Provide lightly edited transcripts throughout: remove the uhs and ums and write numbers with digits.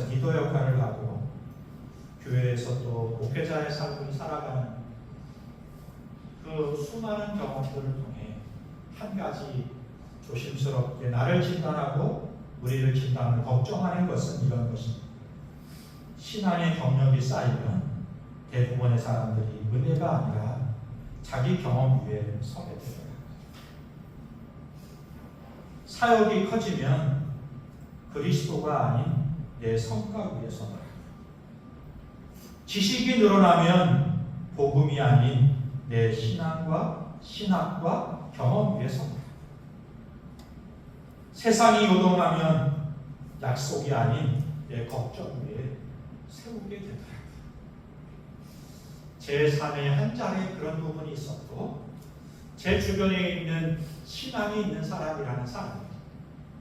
안에서 리더 역할을 하고 교회에서 또 목회자의 삶을 살아가는 그 수많은 경험들을 통해 한 가지 조심스럽게 나를 진단하고 우리를 진단하는 걱정하는 것은 이런 것입니다. 신앙의 경력이 쌓이면 대부분의 사람들이 은혜가 아니라 자기 경험 위에 서게 되더라. 사역이 커지면 그리스도가 아닌 내 성과 위에 서더라. 지식이 늘어나면 복음이 아닌 내 신학과 경험 위에 서더라. 세상이 요동하면 약속이 아닌 내 걱정 위에 세우게 되더라. 제 삶의 한 자리에 그런 부분이 있었고 제 주변에 있는 신앙이 있는 사람이라는 사람,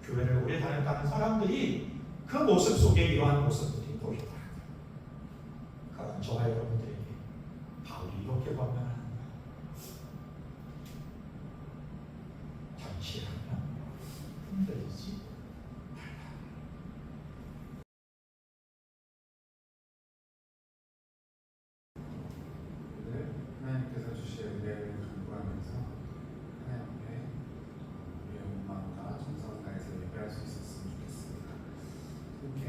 교회를 오래 다녔다는 사람들이 그 모습 속에 이러한 모습들이 보이더라. 그런 저와 여러분들에게 바울이 이렇게 권면하는가? 잠시라면 흔들리지 말라. 오늘 하나님께서 주신 은혜를 간구하면서 하나님 앞에 우리의 온 마음과 정성을 다해서 예배할 수 있었으면 좋겠습니다. 함께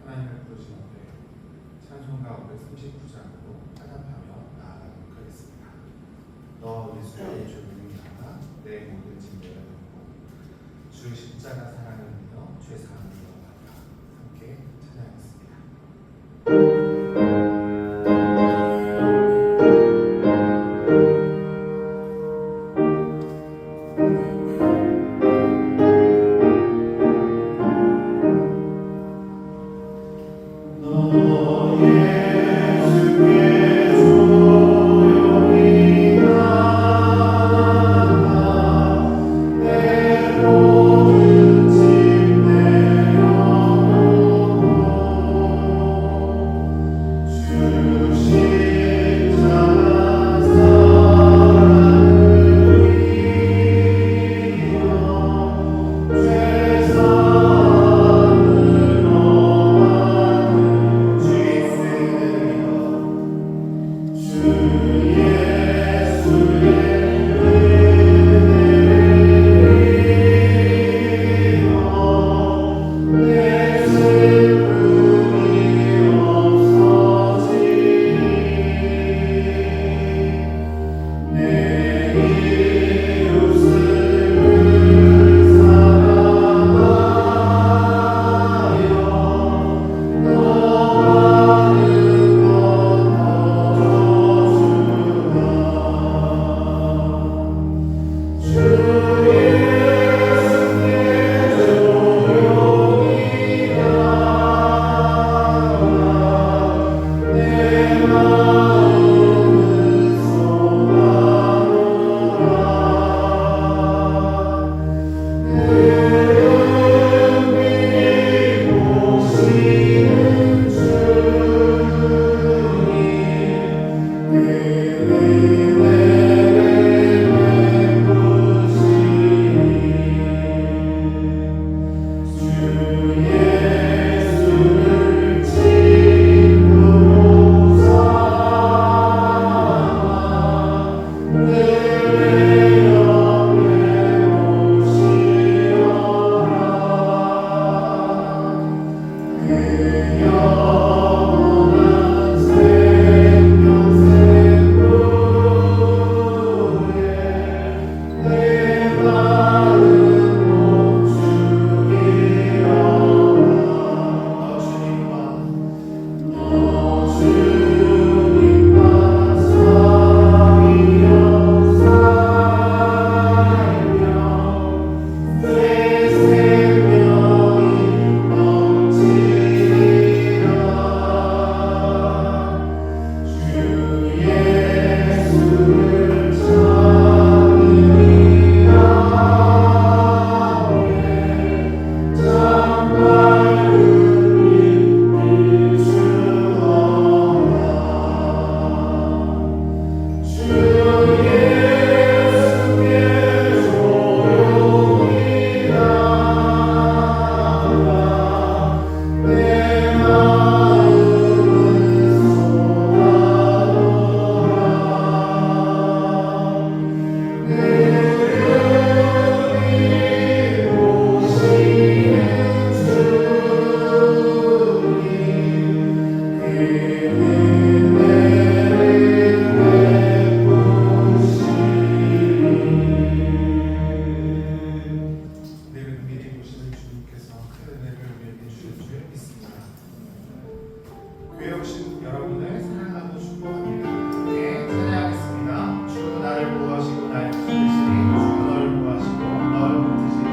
하나님을 부르신 앞에 찬송가 539장으로 찬양하며 나아가도록 하겠습니다. 너 예수의 주님이라 내 모든 짐 내려놓고 주 십자가 사랑을 믿어 죄 사함을 받아. 함께 찬양하겠습니다. 교회 오신 여러분을 사랑하고 축복합니다. 함께 찬양하겠습니다. 주 나를 구하시고 날 붙드시니 주 너를 구하시고 널 붙드시니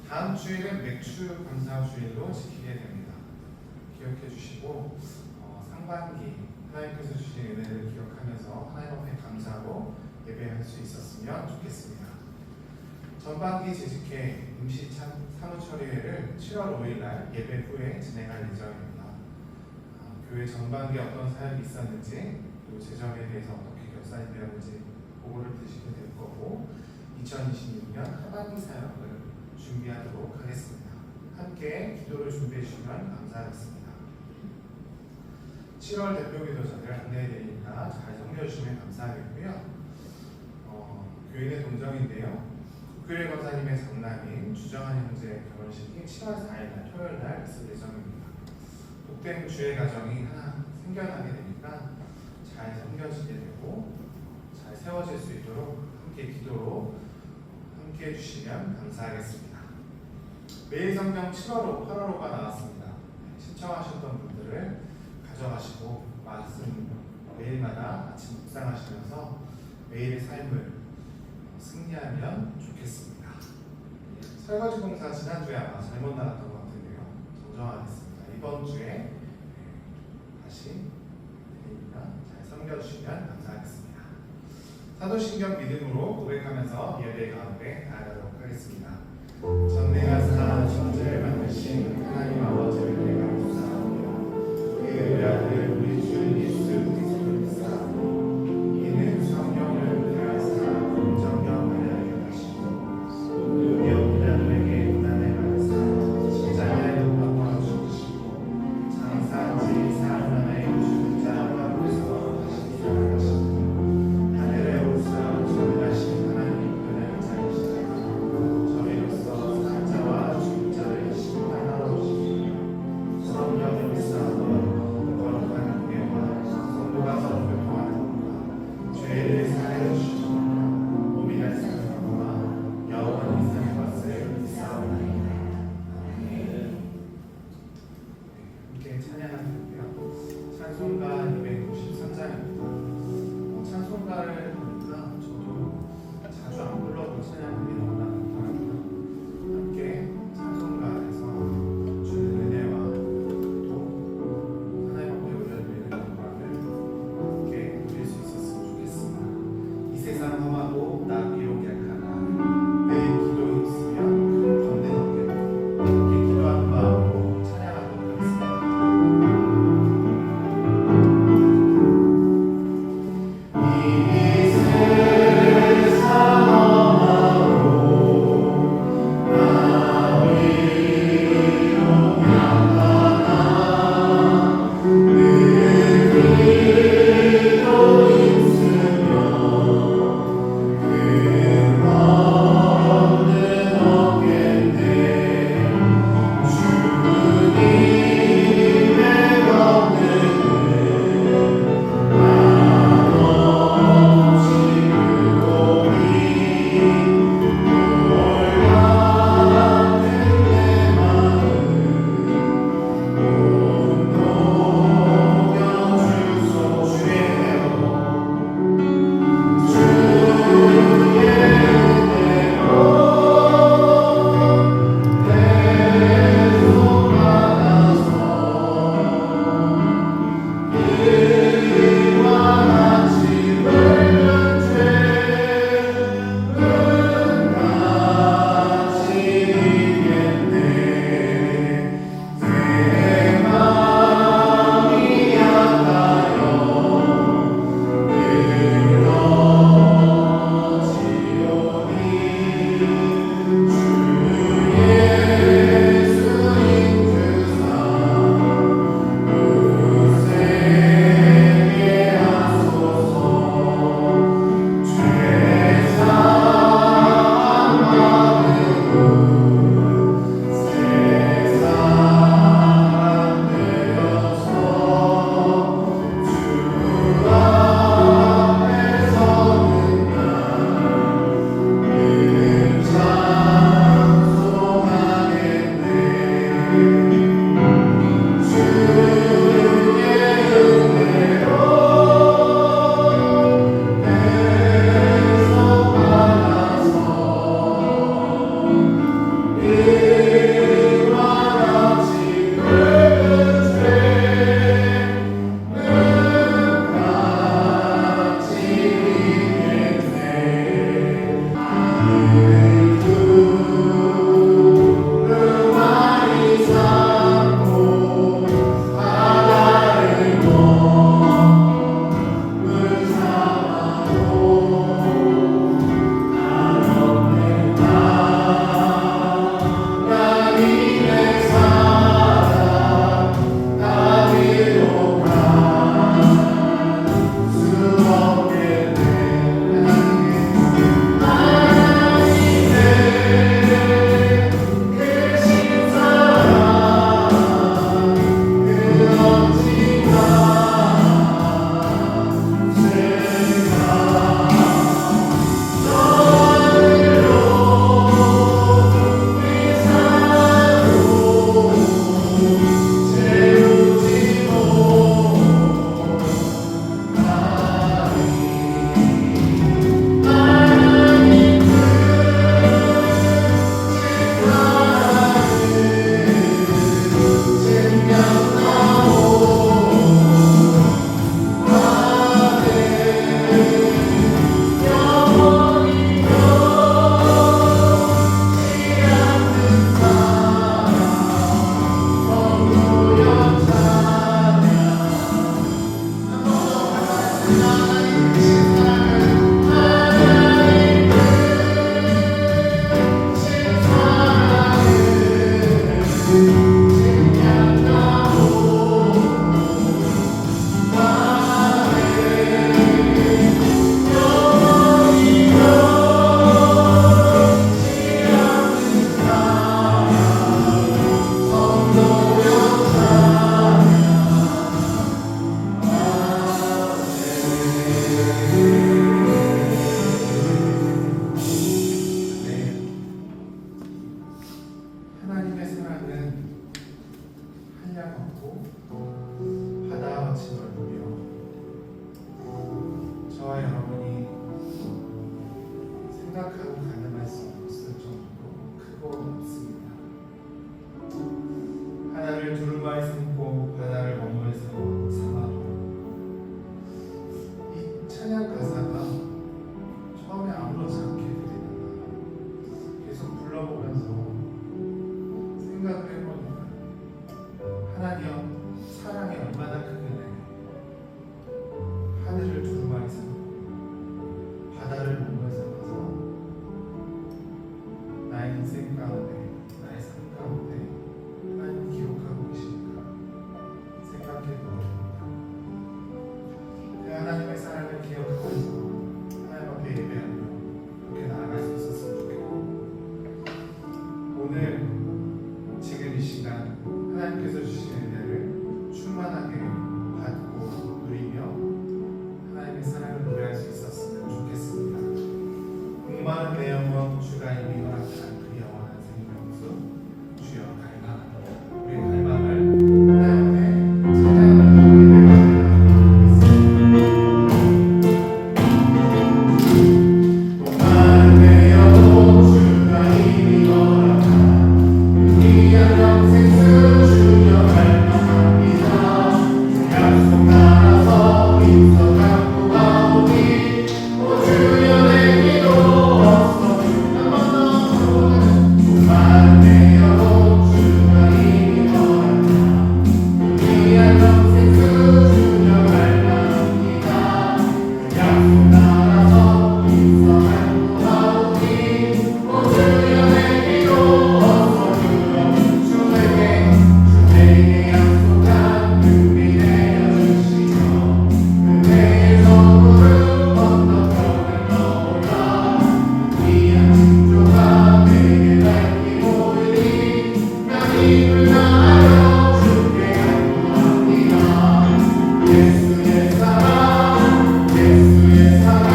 다음 주일은 맥주 감사 주일로 지키게 됩니다. 기억해 주시고 상반기 하나님께서 주신 은혜를 기억하면서 하나님 앞에 감사하고 예배할 수 있었으면 좋겠습니다. 전반기 재직회 임시 사무처리회를 7월 5일 날 예배 후에 진행할 예정입니다. 교회 전반기 어떤 사역이 있었는지 또 재정에 대해서 어떻게 결산이 되었는지 보고를 드시게 될 거고 2026년 하반기 사역을 준비하도록 하겠습니다. 함께 기도를 준비해 주시면 감사하겠습니다. 7월 대표 기도자들 안내해 드리니까 잘 섬겨주시면 감사하겠고요. 교인의 동정인데요. 국교일 권사님의 장남인 주정한 형제 결혼식이 7월 4일 토요일 날 있을 예정입니다. 복된 주의 가정이 하나 생겨나게 되니까 잘 섬겨지게 되고 잘 세워질 수 있도록 함께 기도로 함께 해주시면 감사하겠습니다. 매일 성경 7월호, 8월호가 나왔습니다. 신청하셨던 분들을 가져가시고 말씀 매일마다 아침 묵상하시면서 매일의 삶을 승리하면 좋겠습니다. 설거지 공사 지난주에 아마 잘못 나갔던 것 같은데요. 정정하겠습니다. 이번 주에 다시 되니까 잘 섬겨주시면 감사하겠습니다. 사도신경 믿음으로 고백하면서 예배 가운데 나아가도록 하겠습니다. 전능하사 천지를 만드신 하나님 아버지를 내가 감사합니다. 그의 아들 우리 주 예수 그리스도를 믿사오니 이는 성령을 대하사 공정령 하나님을 하시고 누구여 피라도에게 고난을 받으사 십자가에 못 박혀 죽으시고 장사지 사흘 만에 죽은 자 가운데서 다시 살아나시고 하늘에 오르사 전능하신 하나님 그를 자리시다가 저희로서 산자와 죽은 자를 심판하러 오시며 성령을 믿사오니 거룩한 교회와 성도가 서로 교통하는 것과 죄를 사하여 주시고 몸이나 사랑과 영원히 사는 것을 믿사오나이다. 아멘. 함께 찬양하는데요. 찬송가 293장입니다. 찬송가를 보니까 저도 자주 안 불러도 찬양들이 너무나 많더라고요. 함께 찬송가에서 주는 은혜와 또 하나님 앞에 올려드리는 영광을 함께 누릴 수 있었으면 좋겠습니다. 이 세상 험하고 나 비록 약하나 내 기도 힘쓰며 큰 건대 얻게 함께 기도하는 마음으로 찬양하도록 하겠습니다. 이 저와 여러분이 생각하고 가늠할 수 없을 정도로 크고 높습니다. 하나를 두루마리 삼고 바다를 먹물 삼아도 이 찬양 가사가 처음에 아무렇지 않게 들리다가 계속 불러보면서 생각을 해보니까 하나님 사랑이 얼마나 크길래 하늘을 두루마리 삼고 바다를 먹물 삼아서 나의 인생 가운데 나의 삶 가운데 하나님 기록하고 계십니까? 생각해 보십니다. 그 하나님의 사랑을 기억하면서 하나님 앞에 예배하며 그렇게 나아갈 수 있었으면 좋겠고, 오늘 지금 이 시간 하나님께서 주신 은혜를 충만하게 받고 누리며 하나님의 사랑을 노래할 수 있었으면 좋겠습니다. 목마른 내 영혼 주가 이미 허락한 그 영원한 생명수 주여 갈망하노라. 우리 갈망을 하나님 앞에 찬양하며 목마른 내 영혼 주가 이미 허락한 그 귀한 영생수 주여 갈망합니다. 약속 따라서 힘써 갖고 가오니 오 주여 내 기도 없어 목마른 내 영혼 주가 이미 허락한 그 귀한 영생수 주여 갈망합니다. 약속 따라서 힘써 갖고 가오니 오 주여 내 기도 없어 주에게 약속한 은혜 내어주시며 은혜의 선물을 언덕벽을 넘어가 귀한 징조가 내게 닿기 보이니 난 힘을 다하여 주께 간구합니다. 예수의 사랑 예수의 사랑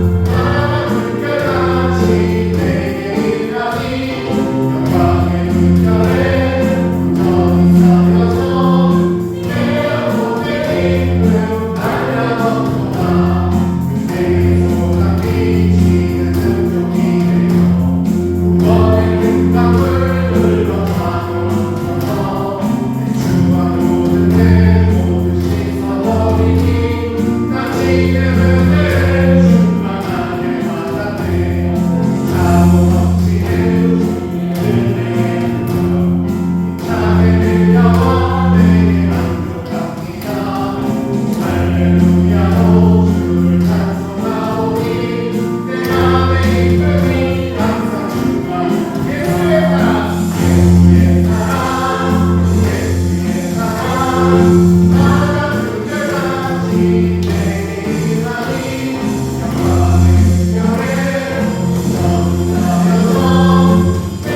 나만 물결같이 내게 임하니 영광의 물결에 온전히 쌓여서 내 영혼의 기쁨 날려놓도다. 그대의 소감 비치는 능력이 되어 구원의 금강을 흘러 사모하소서. 내 주와 모든 내 모든 씻어버리니 나 지금 은혜를 충만하게 받았네. 사고 넘치는 은혜의 능력 나의 능력은 내게 만족합니다. 할렐루야로 주를 찬송하오니 내 맘의 기쁨이 항상 주가 예수의 사랑 예수의 사랑 예수의 사랑 나가 물결같이 내게 임하니 영광의 물결에 넘쳐나여서 내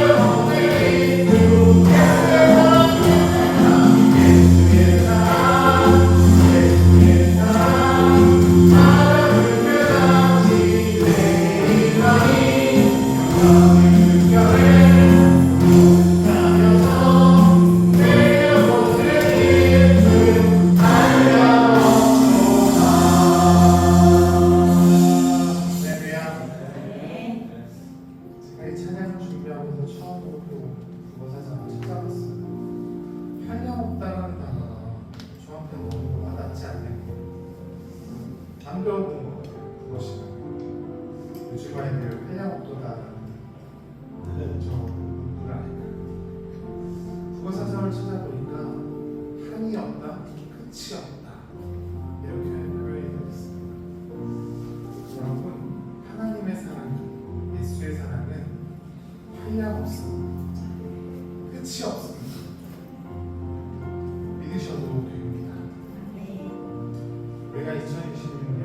영혼의 기쁨 예수의 사랑 예수의 사랑 나가 물결같이 내게 임하니 영광의 물결에 넘쳐나여서 내 영혼의 기쁨 알려놓도다. 할렐루야. 제가 이 찬양을 준비하면서 처음으로 또 국어사전을 찾아봤어요. 한량없다는 단어가 저한테 너무 와닿지 않는 안 배워본 것 같아요. 국어 시간에 요즘에 늘 한량없도다라는 저 문구를 아니까 국어사전을 찾아보니까 한이 없다, 끝이 없다 이렇게 표현이 있습니다. 여러분, 하나님의 사랑, 예수의 사랑은 한량없습니다. 끝이 없습니다. 믿으셔도 됩니다. 우리가 2026년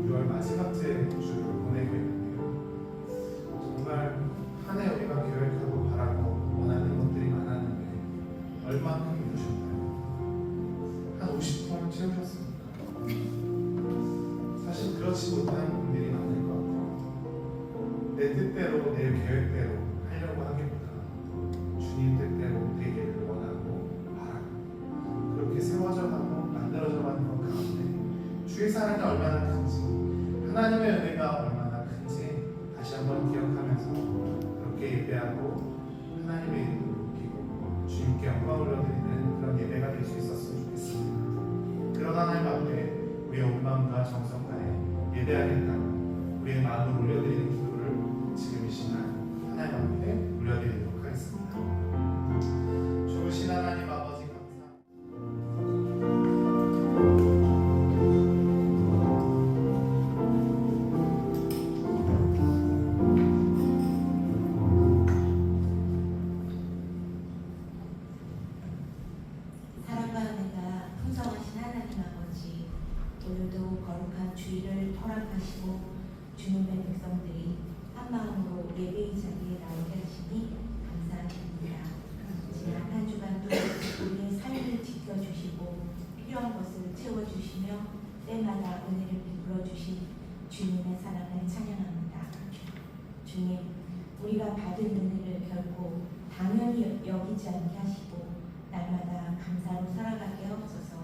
6월 마지막 주를 보내고 있는데요. 정말 한 해 우리가 계획하고 바라고 원하는 것들이 많았는데 얼마큼 이루셨나요? 한 50% 채우셨습니까? 사실 그렇지 못한 분들이 많을 것 같고 내 뜻대로 내 계획대로 하려고 하기보다 주님 뜻대로 되기를 원하고 바라고 그렇게 세워져 가고 만들어져 가는 것 가운데 주의 사랑 사랑이 얼마나 큰지, 하나님의 은혜가 얼마나 큰지 다시 한번 기억하면서 그렇게 예배하고 하나님의 이름을 높이고 주님께 영광을 올려드리는 그런 예배가 될 수 있었으면 좋겠습니다. 그런 하나님 앞에 우리의 온 마음과 정성 다해 예배하겠다고 우리의 마음을 올려드리는 기도를 지금 이 시간 하나님 앞에 올려드리도록 하겠습니다. 좋으신 하나님 아버지 감사합니다. 사랑과 은혜가 풍성하신 하나님 아버지, 오늘도 거룩한 주일을 허락하시고 주님의 백성들이 한 마음으로 예배의 자리에 나오게 하시니 감사드립니다. 지난 한 주간도 우리의 삶을 지켜주시고 필요한 것을 채워주시며 때마다 은혜를 베풀어 주신 주님의 사랑을 찬양합니다. 주님, 우리가 받은 은혜를 결코 당연히 여기지 않게 하시고 날마다 감사로 살아가게 하옵소서.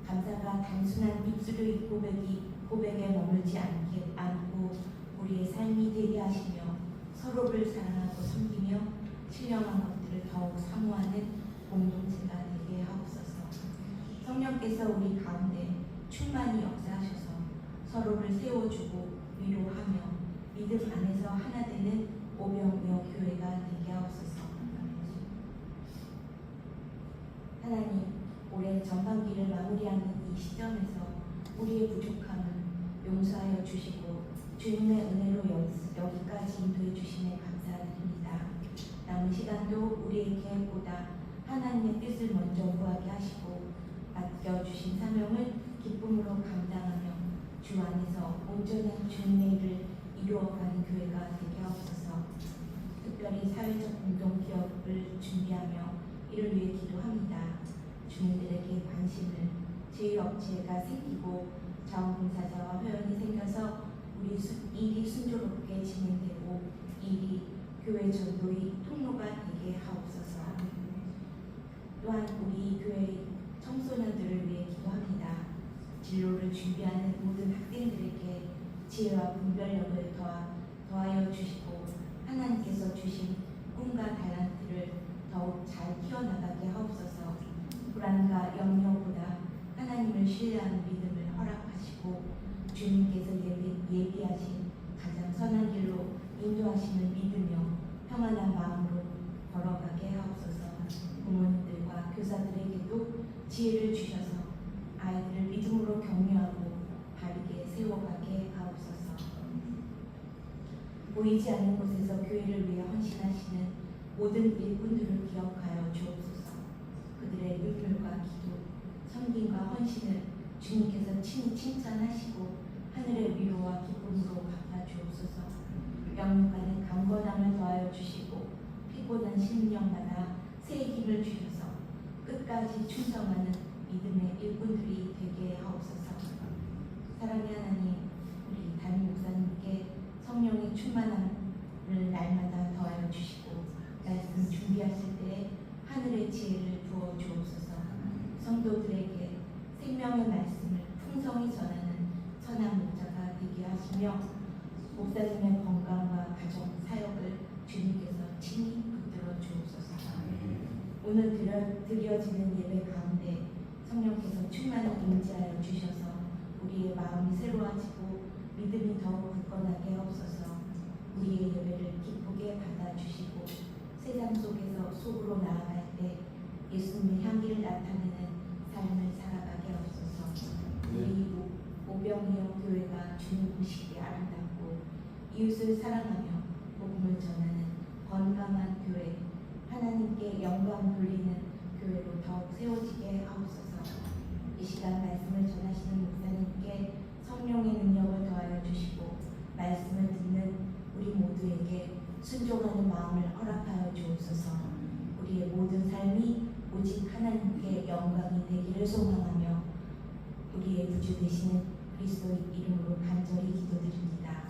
감사가 단순한 입술의 고백에 머물지 않고 우리의 삶이 되게 하시며 서로를 사랑하고 섬기며 신령한 것들을 더욱 사모하는 공동체가 되게 하옵소서. 성령께서 우리 가운데 충만히 역사하셔서 서로를 세워주고 위로하며 믿음 안에서 하나 되는 오병이어 교회가 되게 하옵소서. 하나님, 올해 전반기를 마무리하는 이 시점에서 우리의 부족함을 용서하여 주시고 주님의 은혜로 여기까지 인도해 주심에 감사드립니다. 남은 시간도 우리의 계획보다 하나님의 뜻을 먼저 구하게 하시고 맡겨주신 사명을 기쁨으로 감당하며 주 안에서 온전한 주님의 일을 이루어가는 교회가 되게 하옵소서. 특별히 사회적 공동 기업을 준비하며 이를 위해 기도합니다. 주민들에게 관심을 제휴업체가 생기고 자원봉사자와 회원이 생겨서 우리 일이 순조롭게 진행되고 일이 교회 전도의 통로가 되게 하옵소서. 또한 우리 교회 청소년들을 위해 기도합니다. 진로를 준비하는 모든 학생들에게 지혜와 분별력을 더하여 주시고 하나님께서 주신 꿈과 달란트를 더욱 잘 키워나가게 하옵소서. 불안과 염려보다 하나님을 신뢰하는 믿음을 허락하시고 주님께서 예비하신 가장 선한 길로 인도하심을 믿으며 평안한 마음으로 걸어가게 하옵소서. 부모님들과 교사들에게도 지혜를 주셔서 아이들을 믿음으로 격려하고 바르게 세워가게 하옵소서. 보이지 않는 곳에서 교회를 위해 헌신하시는 모든 일꾼들을 기억하여 주옵소서. 그들의 눈물과 기도, 섬김과 헌신을 주님께서 친히 칭찬하시고 하늘의 위로와 기쁨으로 갚아 주옵소서. 영육간의 강건함을 더하여 주시고 피곤한 심령마다 새 힘을 주셔서 끝까지 충성하는 믿음의 일꾼들이 되게 하옵소서. 사랑의 하나님, 우리 담임 목사님께 성령의 충만함을 날마다 더하여 주시고 말씀 준비하실 때 하늘의 지혜를 부어 주옵소서. 성도들에게 생명의 말씀을 풍성히 전하는 선한 목자가 되게 하시며 목사님의 건강과 가정 사역을 주님께서 친히 붙들어 주옵소서. 오늘 드려지는 예배 가운데 성령께서 충만히 임재하여 주셔서 우리의 마음이 새로워지고 믿음이 더욱 굳건하게 하옵소서. 우리의 예배를 기쁘게 받아주시고 세상 속에서 속으로 나아갈 때 예수님의 향기를 나타내는 삶을 살아가게 하옵소서. 우리 오병이어 교회가 주님 보시기에 아름답고 이웃을 사랑하며 복음을 전하는 건강한 교회, 하나님께 영광 돌리는 교회로 더욱 세워지게 하옵소서. 이 시간 말씀을 전하시는 목사님께 성령의 능력을 더하여 주시고 말씀을 듣는 우리 모두에게 순종하는 마음을 허락하여 주옵소서. 우리의 모든 삶이 오직 하나님께 영광이 되기를 소망하며 우리의 구주 되시는 그리스도의 이름으로 간절히 기도드립니다.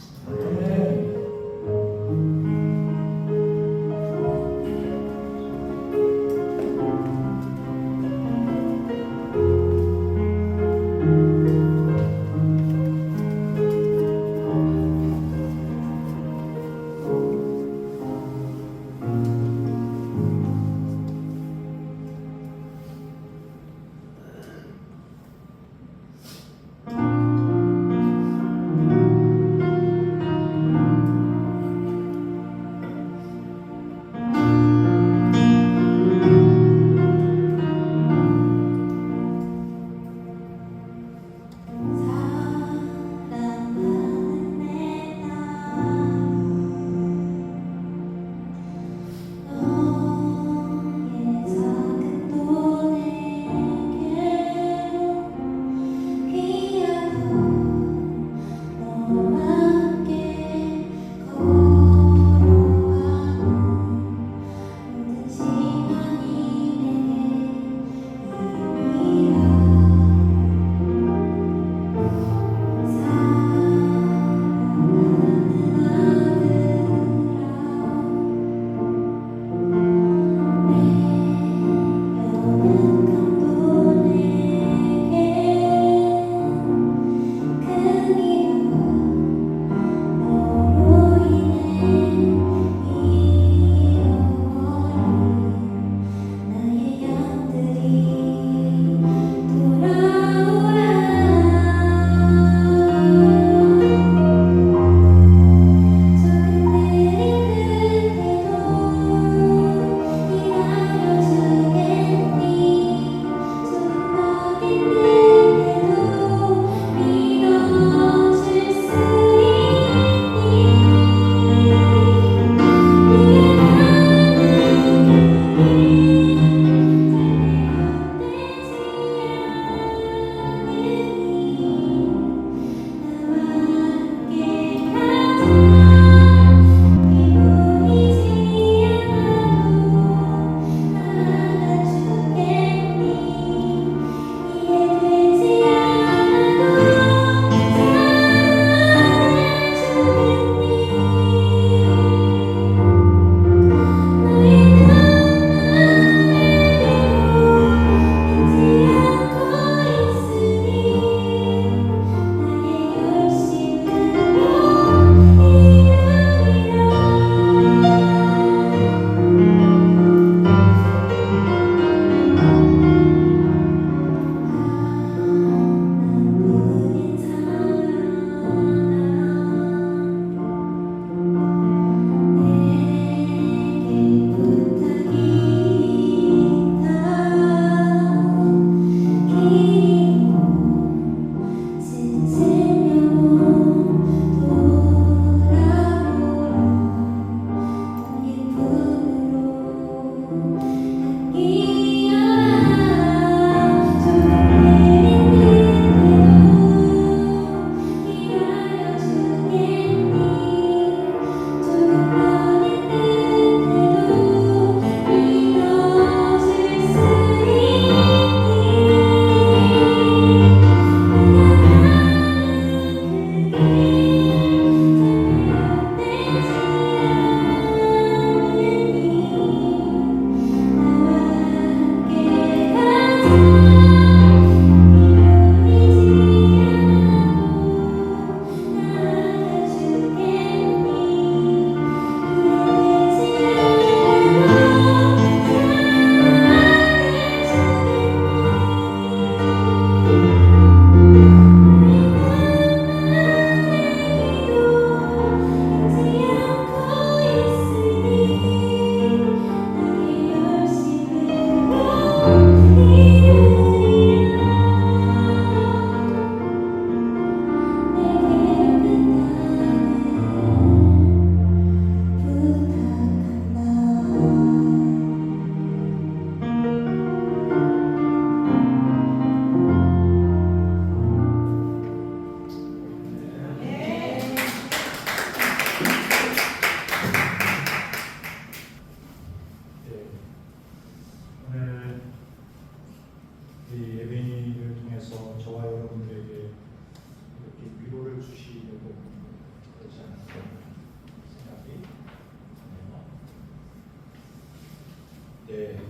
네.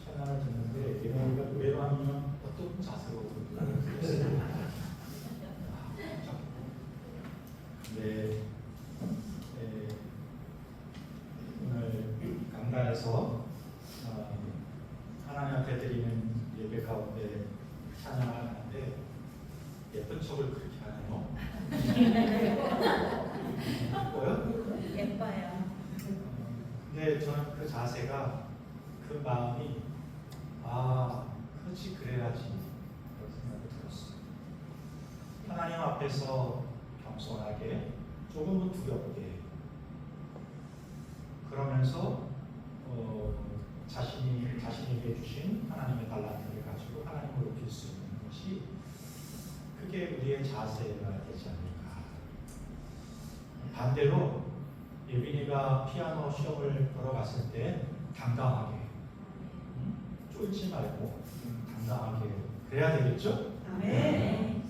찬양을 듣는데 예배가 노래로 하면 어떤 자세로 부르나요? 네. 오늘 강단에서 하나님 앞에 드리는 예배 가운데 찬양을 하는데 예쁜 척을 그렇게 하네요. 예뻐요? 예뻐요. 근데 저는 그 자세가 그 마음이 그렇지 그래야지 그런 생각이 들었어요. 하나님 앞에서 겸손하게 조금은 두렵게 그러면서 자신에게 주신 하나님의 달란트를 가지고 하나님을 높일 수 있는 것이 그게 우리의 자세가 되지 않을까. 반대로 예빈이가 피아노 시험을 보러 갔을 때 당당하게 쫄지 말고 당당하게 그래야 되겠죠? 네.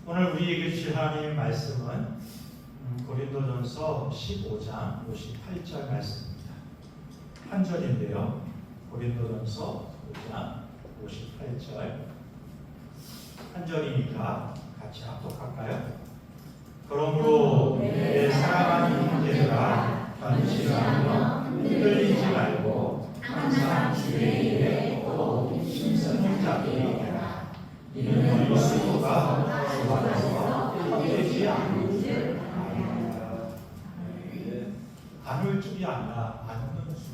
오늘 우리에게 주실 하나님의 말씀은 고린도전서 15장 58절 말씀입니다. 한 절인데요. 고린도전서 15장 58절 한 절이니까 같이 합독할까요? 그러므로 내 사랑하는 형제들아 견실하며 흔들리지 말고 항상 주의 일에 꼭 힘쓰는 자들이 되라. 이는 우리 스스로가 주 안에서 헛되지 않는 줄 알아야. 안을 줄이 아니라 안는 줄.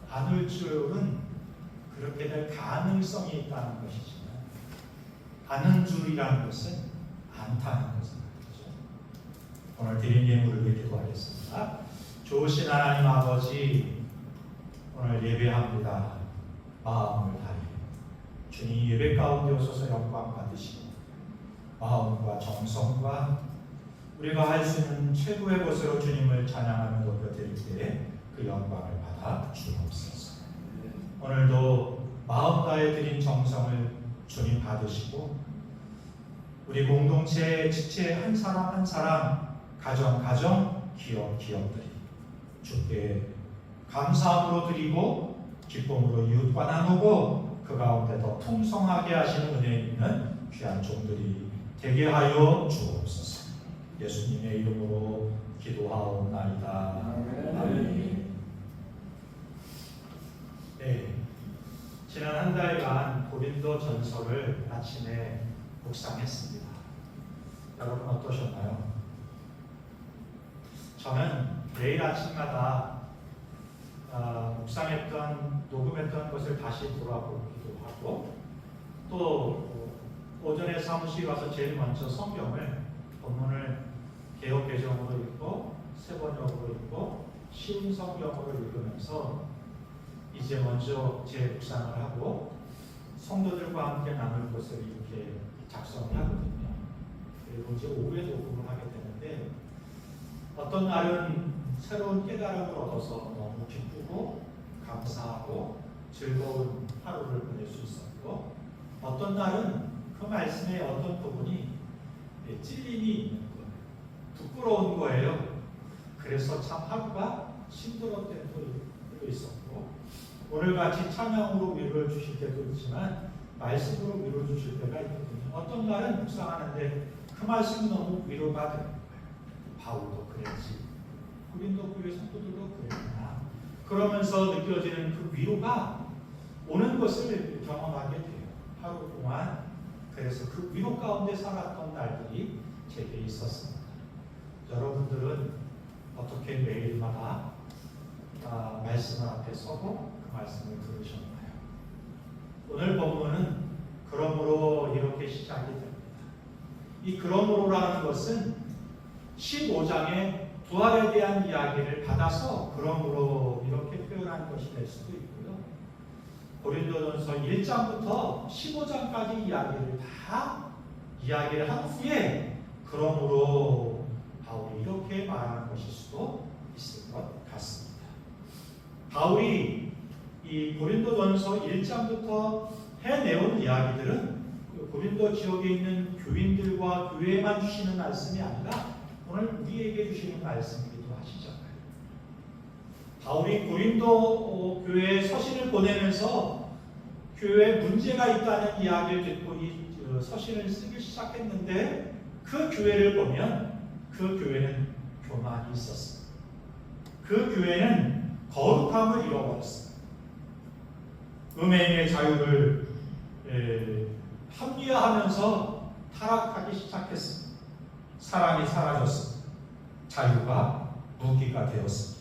안을 줄은 그렇게 될 가능성이 있다는 것이지만 아는 줄이라는 것은 않다는 것은 말이죠. 오늘 드린 예물을 위해 기도하겠습니다. 좋으신 하나님 아버지, 오늘 예배합니다. 마음을 다해 주님 예배 가운데 오셔서 영광 받으시고 마음과 정성과 우리가 할 수 있는 최고의 것으로 주님을 찬양하며 높여드릴 때에 그 영광을 받아 주옵소서. 오늘도 마음 다해 드린 정성을 주님 받으시고 우리 공동체 지체 한 사람 한 사람 가정 기업들이 주께 감사함으로 드리고 기쁨으로 이웃과 나누고 그 가운데 더 풍성하게 하시는 은혜 있는 귀한 종들이 되게 하여 주옵소서. 예수님의 이름으로 기도하옵나이다. 아멘. 네, 지난 한 달간 고린도 전서를 아침에 묵상했습니다. 여러분 어떠셨나요? 저는 매일 아침마다 묵상했던 녹음했던 것을 다시 돌아보기도 하고 또 오전에 사무실 와서 제일 먼저 성경을 본문을 개역 개정으로 읽고 세번역으로 읽고 쉬운 성경으로 읽으면서 이제 먼저 제 묵상을 하고 성도들과 함께 나눌 것을 이렇게 작성을 하거든요. 그리고 이제 오후에 녹음을 하게 되는데 어떤 날은 새로운 깨달음을 얻어서 너무 기쁘고 감사하고 즐거운 하루를 보낼 수 있었고 어떤 날은 그 말씀의 어떤 부분이 찔림이 있는 거예요. 부끄러운 거예요. 그래서 참 하루가 힘들었던 때도 있었고 오늘같이 찬양으로 위로를 주실 때도 있지만 말씀으로 위로를 주실 때가 있거든요. 어떤 날은 묵상하는데 그 말씀이 너무 위로가 되는 거예요. 바울도 그랬지. 고린도 교회 성도들도 그랬구나. 그러면서 느껴지는 그 위로가 오는 것을 경험하게 돼요. 하루 동안. 그래서 그 위로 가운데 살았던 날들이 제게 있었습니다. 여러분들은 어떻게 매일마다 말씀 앞에 서고 그 말씀을 들으셨나요? 오늘 본문은 그러므로 이렇게 시작이 됩니다. 이 그러므로라는 것은 15장의 부활에 대한 이야기를 받아서 그러므로 이렇게 표현한 것이 될 수도 있고요. 고린도전서 1장부터 15장까지 이야기를 한 후에 그러므로 바울이 이렇게 말하는 것일 수도 있을 것 같습니다. 바울이 이 고린도전서 1장부터 해내온 이야기들은 고린도 지역에 있는 교인들과 교회에만 주시는 말씀이 아니라 오늘 우리에게 주시는 말씀이기도 하시잖아요. 바울이 고린도 교회에 서신을 보내면서 교회에 문제가 있다는 이야기를 듣고 이 서신을 쓰기 시작했는데 그 교회를 보면 그 교회는 교만이 있었습니다. 그 교회는 거룩함을 잃어버렸습니다. 음행의 자유를 합리화하면서 타락하기 시작했습니다. 사랑이 사라졌습니다. 자유가 무기가 되었습니다.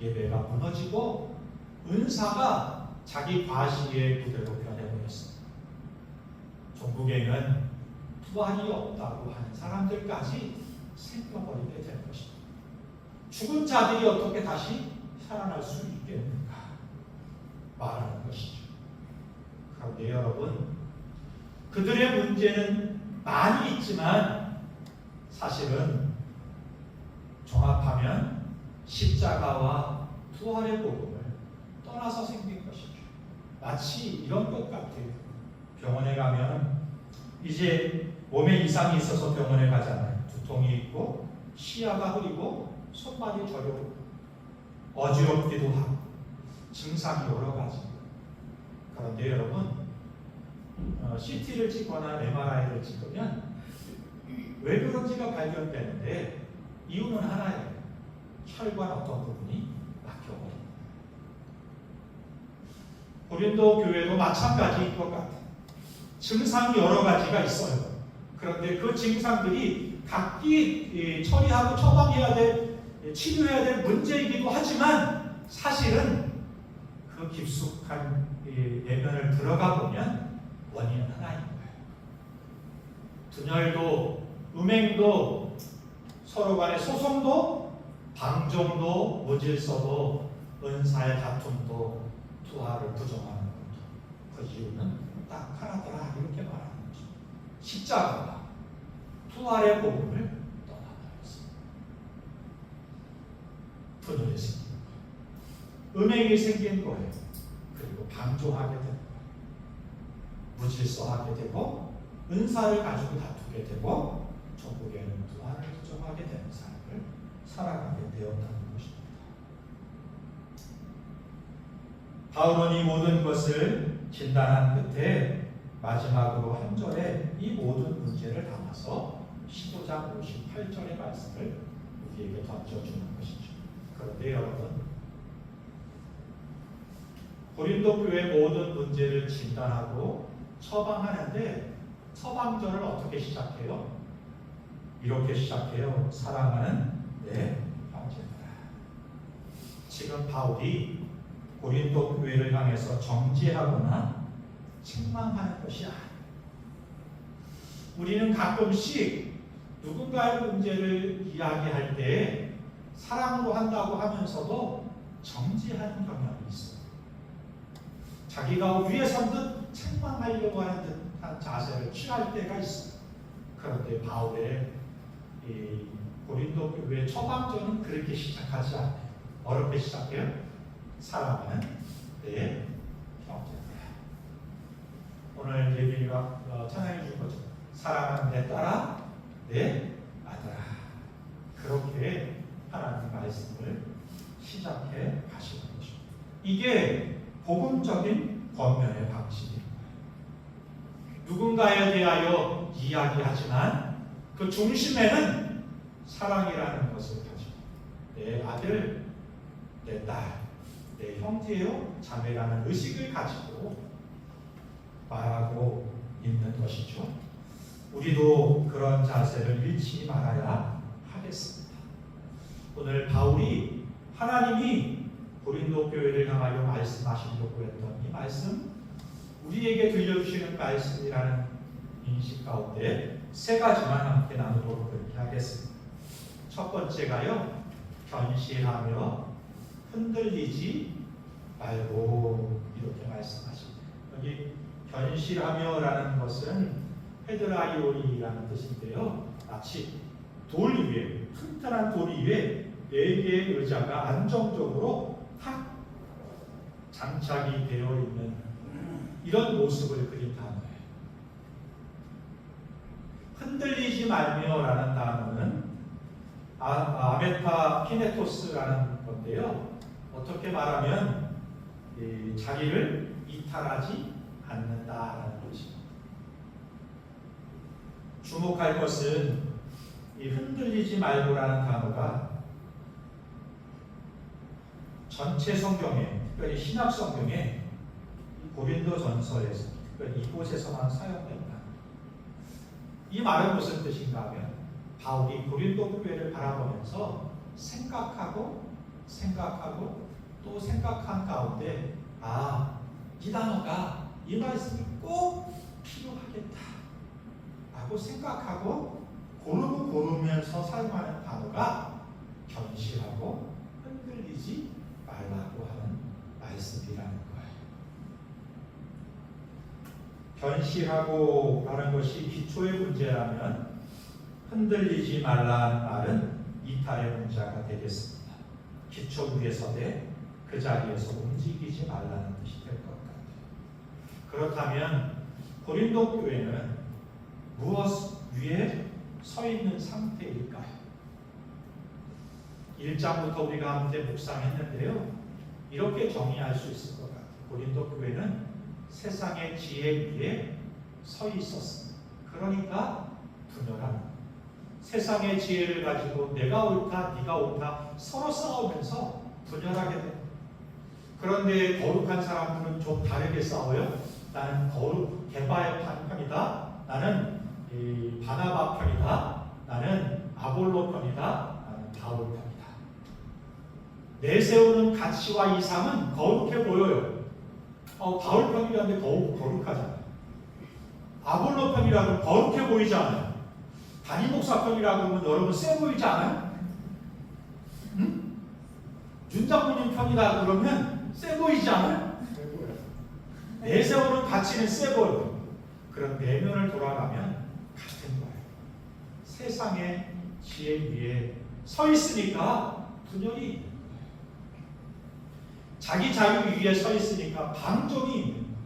예배가 무너지고 은사가 자기 과시의 무대로 변해버렸습니다. 종국에는 부활이 없다고 하는 사람들까지 생겨버리게 될 것입니다. 죽은 자들이 어떻게 다시 살아날 수 있겠는가 말하는 것이죠. 그런데 여러분, 그들의 문제는 많이 있지만 사실은 종합하면 십자가와 부활의 복음을 떠나서 생긴 것이죠. 마치 이런 것 같아요. 병원에 가면 이제 몸에 이상이 있어서 병원에 가잖아요. 두통이 있고 시야가 흐리고 손발이 저려오고 어지럽기도 하고 증상이 여러 가지. 그런데 여러분, CT를 찍거나 MRI를 찍으면 왜 그런지가 발견되는데 이유는 하나예요. 혈관 어떤 부분이 막혀버립니다. 고린도 교회도 마찬가지인 것 같아요. 증상이 여러 가지가 있어요. 그런데 그 증상들이 각기 처리하고 처방해야 될, 치료해야 될 문제이기도 하지만 사실은 그 깊숙한 내면을 들어가 보면 원인은 하나인 거예요. 분열도, 음행도, 서로 간의 소송도, 방종도, 무질서도, 은사의 다툼도, 부활을 부정하는 것도 그 이유는 딱 하나더라 이렇게 말하는 거죠. 십자가가 부활의 복음을 떠나버렸습니다. 분열이 생긴 거예요. 음행이 생긴 거예요. 그리고 방종하게 되는 거예요. 무질서하게 되고 은사를 가지고 다투게 되고 전국에는 부활을 부정하게 되는 삶을 살아가게 되었다는 것입니다. 바울은 이 모든 것을 진단한 끝에 마지막으로 한 절에 이 모든 문제를 담아서 15장 58절의 말씀을 우리에게 던져주는 것이죠. 그런데 여러분, 고린도 교회의 모든 문제를 진단하고 처방하는데 처방절을 어떻게 시작해요? 이렇게 시작해요. 사랑하는 내 형제들아. 지금 바울이 고린도 교회를 향해서 정죄하거나 책망하는 것이 아니에요. 우리는 가끔씩 누군가의 문제를 이야기할 때 사랑으로 한다고 하면서도 정죄하는 경향이 있어요. 자기가 위에 선 듯 책망하려고 하는 듯한 자세를 취할 때가 있어요. 그런데 바울의 이 고린도 교회 처방전은 그렇게 시작하지 않아요. 어렵게 시작해요. 사랑하는 내 형제들아. 오늘 예빈이가 찬양해 준 거죠. 사랑하는 내 딸아, 내 아들아. 그렇게 하나님 말씀을 시작해 가시는 거죠. 이게 복음적인 권면의 방식입니다. 누군가에 대하여 이야기하지만 그 중심에는 사랑이라는 것을 가지고 내 아들, 내 딸, 내 형제요, 자매라는 의식을 가지고 말하고 있는 것이죠. 우리도 그런 자세를 잃지 말아야 하겠습니다. 오늘 바울이 하나님이 고린도 교회를 향하여 말씀하시려고 했던 이 말씀, 우리에게 들려주시는 말씀이라는 인식 가운데 세 가지만 함께 나누도록 그렇게 하겠습니다. 첫 번째가요, 견실하며 흔들리지 말고 이렇게 말씀하십니다. 여기 견실하며라는 것은 헤드라이오리라는 뜻인데요. 마치 돌 위에, 튼튼한 돌 위에 4개의 의자가 안정적으로 탁 장착이 되어 있는 이런 모습을 그린 단어예요. 흔들리지 말며라는 단어는 아메타 피네토스라는 건데요. 어떻게 말하면 자기를 이탈하지 않는다라는 것입니다. 주목할 것은 이 흔들리지 말고라는 단어가 전체 성경에, 특별히 신약 성경에 고린도전서에서 특별히 이곳에서만 사용된다. 이 말은 무슨 뜻인가 하면 바울이 고린도 교회를 바라보면서 생각하고 또 생각한 가운데 이 단어가 이 말씀이 꼭 필요하겠다 라고 생각하고 고르면서 사용하는 단어가 견실하고 흔들리지 말라고 하는 말씀이라는 거예요. 견실하고 라는 것이 기초의 문제라면 흔들리지 말라는 말은 이탈의 문제가 되겠습니다. 기초 위에 서되 그 자리에서 움직이지 말라는 뜻이 될 것 같아요. 그렇다면 고린도 교회는 무엇 위에 서 있는 상태일까요? 1장부터 우리가 함께 묵상했는데요. 이렇게 정의할 수 있을 것 같아요. 고린도 교회는 세상의 지혜 위에 서 있었습니다. 그러니까 분열합니다. 세상의 지혜를 가지고 내가 옳다, 네가 옳다 서로 싸우면서 분열하게 됩니다. 그런데 거룩한 사람들은 좀 다르게 싸워요. 나는 게바의 편이다. 나는 바나바 편이다. 나는 아볼로 편이다. 나는 바울 편이다. 내세우는 가치와 이상은 거룩해 보여요. 바울 편이라는데 거룩하잖아요. 아볼로 편이라고 거룩해 보이지 않아요. 단임 목사 편이라고 하면 여러분 세 보이지 않아요? 응? 윤 장모님 편이다 그러면 세 보이지 않아요? 내세우는 가치는 세 보여요. 그런 내면을 돌아가면 같은 거예요. 세상의 지혜 위에 서 있으니까 분열이 있는 거예요. 자기 자유 위에 서 있으니까 방종이 있는 거예요.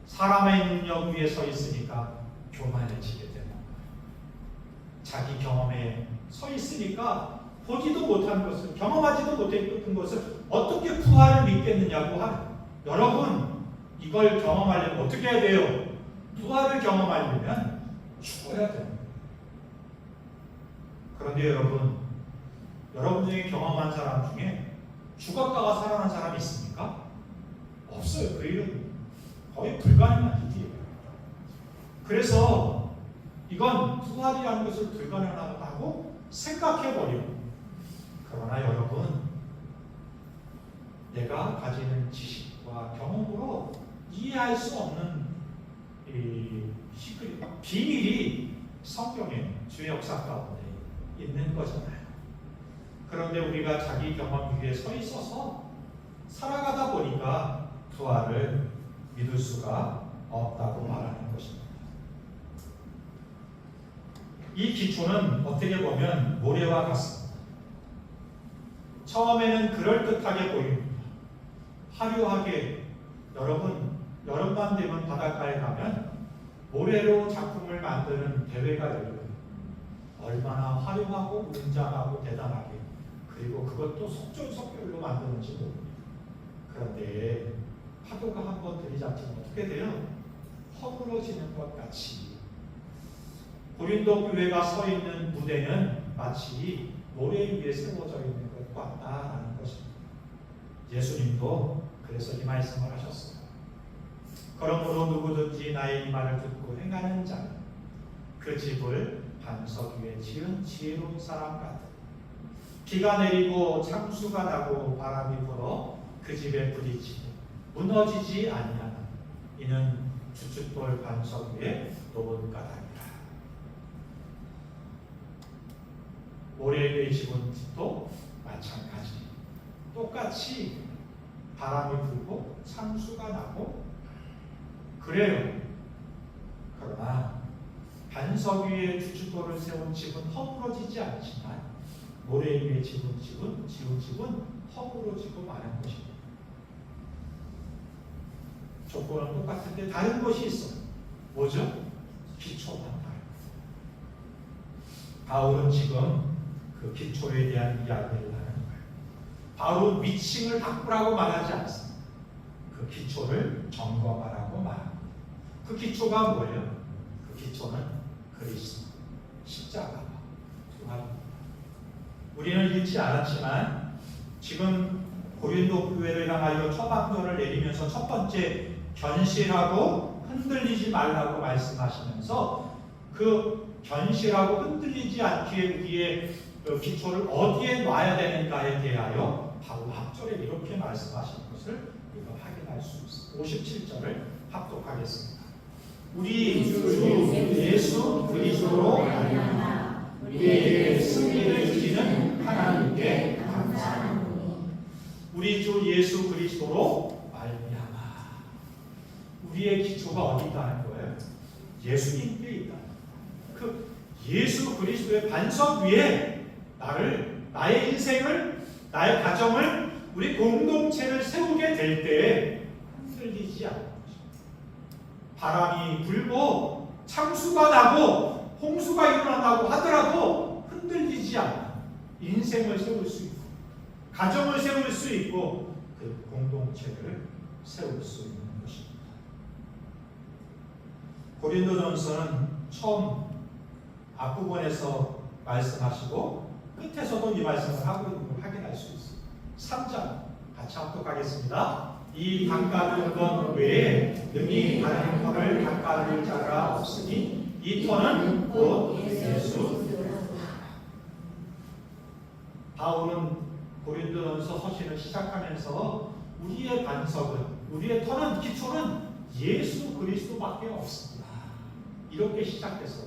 사람의 능력 위에 서 있으니까 교만해지게 되는 거예요. 자기 경험에 서 있으니까 보지도 못한 것을, 경험하지도 못했던 것을 어떻게 부활을 믿겠느냐고 하는. 여러분, 이걸 경험하려면 어떻게 해야 돼요? 부활을 경험하려면 죽어야 돼요. 그런데 여러분 중에 경험한 사람 중에 죽었다가 살아난 사람이 있습니까? 없어요. 그 일은 거의 불가능한 일이에요. 그래서 이건 부활이라는 것을 불가능하다고 생각해버려요. 그러나 여러분, 내가 가지는 지식과 경험으로 이해할 수 없는 비밀이 성경의 주의 역사 가운데 있는 거잖아요. 그런데 우리가 자기 경험 위에 서 있어서 살아가다 보니까 부활을 믿을 수가 없다고 말하는 것입니다. 이 기초는 어떻게 보면 모래와 같습니다. 처음에는 그럴듯하게 보입니다. 화려하게, 여러분, 여름만 되면 바닷가에 가면 모래로 작품을 만드는 대회가 열려요. 얼마나 화려하고 웅장하고 대단하게, 그리고 그것도 속절속결로 만드는지 모릅니다. 그런데 파도가 한번 들이닥치면 어떻게 돼요? 허물어지는 것 같이 고린도 교회가 서 있는 무대는 마치 모래 위에 세워져 있는 것 같다라는 것입니다. 예수님도 그래서 이 말씀을 하셨어요. 그러므로 누구든지 나의 이 말을 듣고 행하는 자는 그 집을 반석 위에 지은 지혜로운 사람 같으니 비가 내리고 창수가 나고 바람이 불어 그 집에 부딪히고 무너지지 아니하나 이는 주춧돌 반석 위에 놓은 까닭이라. 모래 위에 집은 집도 마찬가지. 똑같이 바람이 불고 창수가 나고 그래요. 그러나 반석 위에 주춧돌을 세운 집은 허물어지지 않지만 모래 위에 지은 집은 허물어지고 마는 것입니다. 조건은 똑같은데 다른 것이 있어요. 뭐죠? 기초만 다르고. 바울은 지금 그 기초에 대한 이야기를 하는 거예요. 바로 위층을 바꾸라고 말하지 않습니다. 그 기초를 점검하라고 말합니다. 그 기초가 뭐예요? 그 기초는 그리스도, 십자가와 부활입니다. 우리는 읽지 않았지만 지금 고린도 교회를 향하여 처방전을 내리면서 첫 번째 견실하고 흔들리지 말라고 말씀하시면서 그 견실하고 흔들리지 않기에 우리의 기초를 어디에 놔야 되는가에 대하여 바로 앞절에 이렇게 말씀하신 것을 우리가 확인할 수 있습니다. 57절을 합독하겠습니다. 우리 주 예수 그리스도로 말미암아 우리에게 승리를 주시는 하나님께 감사하노니. 우리 주 예수 그리스도로 말미암아. 우리의 기초가 어디 있다는 거예요? 예수님께 있다. 그 예수 그리스도의 반석 위에 나의 인생을, 나의 가정을, 우리 공동체를 세우게 될 때에 흔들리지 않는 것입니다. 바람이 불고 창수가 나고 홍수가 일어난다고 하더라도 흔들리지 않는 인생을 세울 수 있고 가정을 세울 수 있고 그 공동체를 세울 수 있는 것입니다. 고린도전서는 처음 앞부분에서 말씀하시고 끝에서도 이 말씀을 하고 있는 걸 확인할 수 있습니다. 3장 같이 합독하겠습니다. 이 강가를 건 외에 능히 다른 터를 깎아줄 자가 없으니 이 터는 곧 예수. 바울은 고린도전서 서신을 시작하면서 우리의 반석은, 우리의 터는, 기초는 예수 그리스도밖에 없습니다. 이렇게 시작해서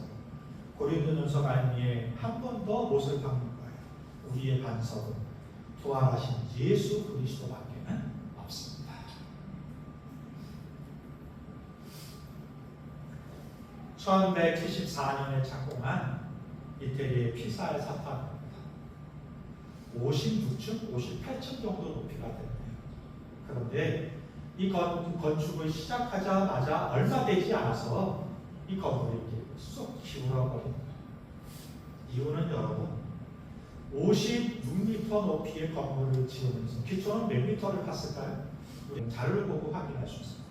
고린도전서 말미에 한 번 더 못을 박는 거예요. 우리의 반석은 부활하신 예수 그리스도밖에는 없습니다. (1174년에) 착공한 이태리의 피사의 사탑입니다. 56층, 58층 정도 높이가 되네요. 그런데 이 건축을 시작하자마자 얼마 되지 않아서 이 건물이 이제 쑥 기울어버립니다. 이유는 여러분, 56m 높이의 건물을 지으면서 기초는 몇 미터를 팠을까요? 우리 자료를 보고 확인할 수 있습니다.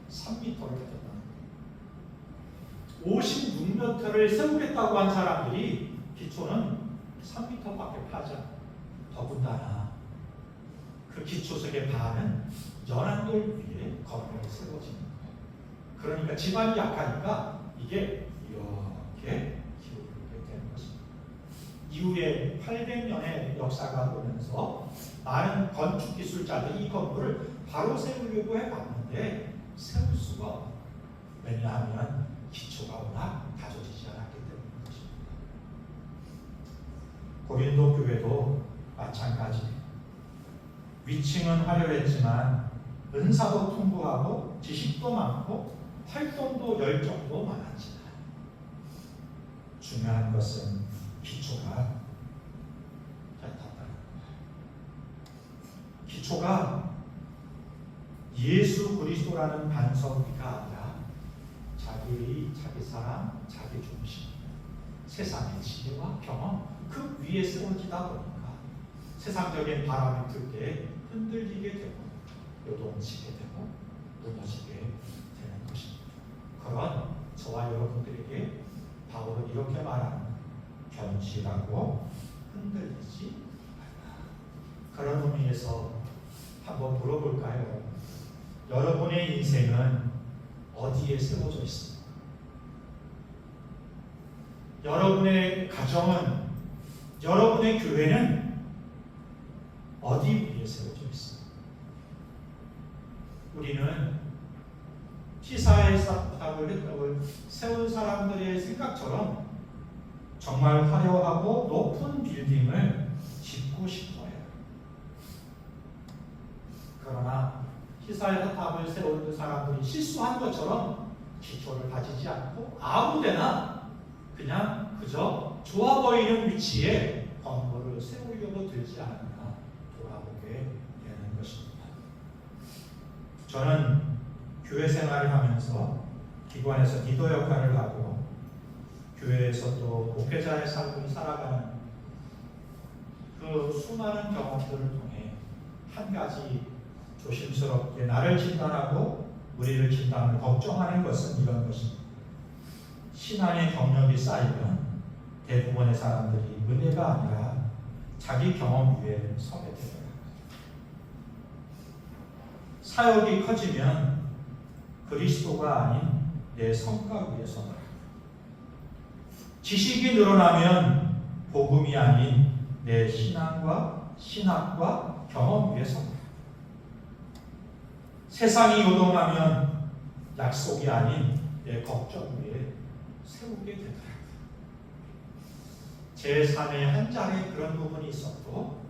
3m를 팠다. 56m를 세우겠다고 한 사람들이 기초는 3m밖에 파지 않아요. 더군다나 그 기초석의 반은 연안돌 위에 건물이 세워집니다. 그러니까 지반이 약하니까 이게 이렇게 기울게 되는 것입니다. 이후에 800년의 역사가 오면서 많은 건축 기술자들이 이 건물을 바로 세우려고 해봤는데 세울 수가 없어요. 왜냐하면 기초가 워낙 다져지지 않았기 때문인 것입니다. 고린도 교회도 마찬가지. 위층은 화려했지만 은사도 풍부하고 지식도 많고 활동도 열정도 많았지만 중요한 것은 기초가 얇았다. 기초가 예수 그리스도라는 반석이가 아니라 자기 사랑, 자기 중심, 세상의 지혜와 경험 그 위에 세워지다 보니까 세상적인 바람이 불 때 흔들리게 되고 요동치게 되고 무너지게 되는 것입니다. 그런 저와 여러분들에게 바울은 이렇게 말합니다. 견실하고 흔들리지 말라. 그런 의미에서 한번 물어볼까요? 여러분의 인생은 어디에 세워져 있습니까? 여러분의 가정은, 여러분의 교회는 어디 위에 세워져 있습니까? 우리는 피사의 사탑을 세운 사람들의 생각처럼 정말 화려하고 높은 빌딩을 짓고 싶어 해요. 그러나 피사의 사탑을 세운 사람들이 실수한 것처럼 기초를 다지지 않고 아무데나 그냥 그저 좋아 보이는 위치에 건물을 세우려고 들지 않았나 돌아보게 되는 것입니다. 저는 교회 생활을 하면서 기관에서 리더 역할을 하고 교회에서 또 목회자의 삶을 살아가는 그 수많은 경험들을 통해 한 가지 조심스럽게 나를 진단하고 우리를 진단하는 걱정하는 것은 이런 것입니다. 신앙의 경력이 쌓이면 대부분의 사람들이 은혜가 아니라 자기 경험 위에 서게 됩니다. 사역이 커지면 그리스도가 아닌 내 성과 위에 서더라. 지식이 늘어나면 복음이 아닌 내 신학과 경험 위에 서더라. 세상이 요동하면 약속이 아닌 내 걱정 위에 세우게 되더라. 제 삶의 한 자리에 그런 부분이 있었고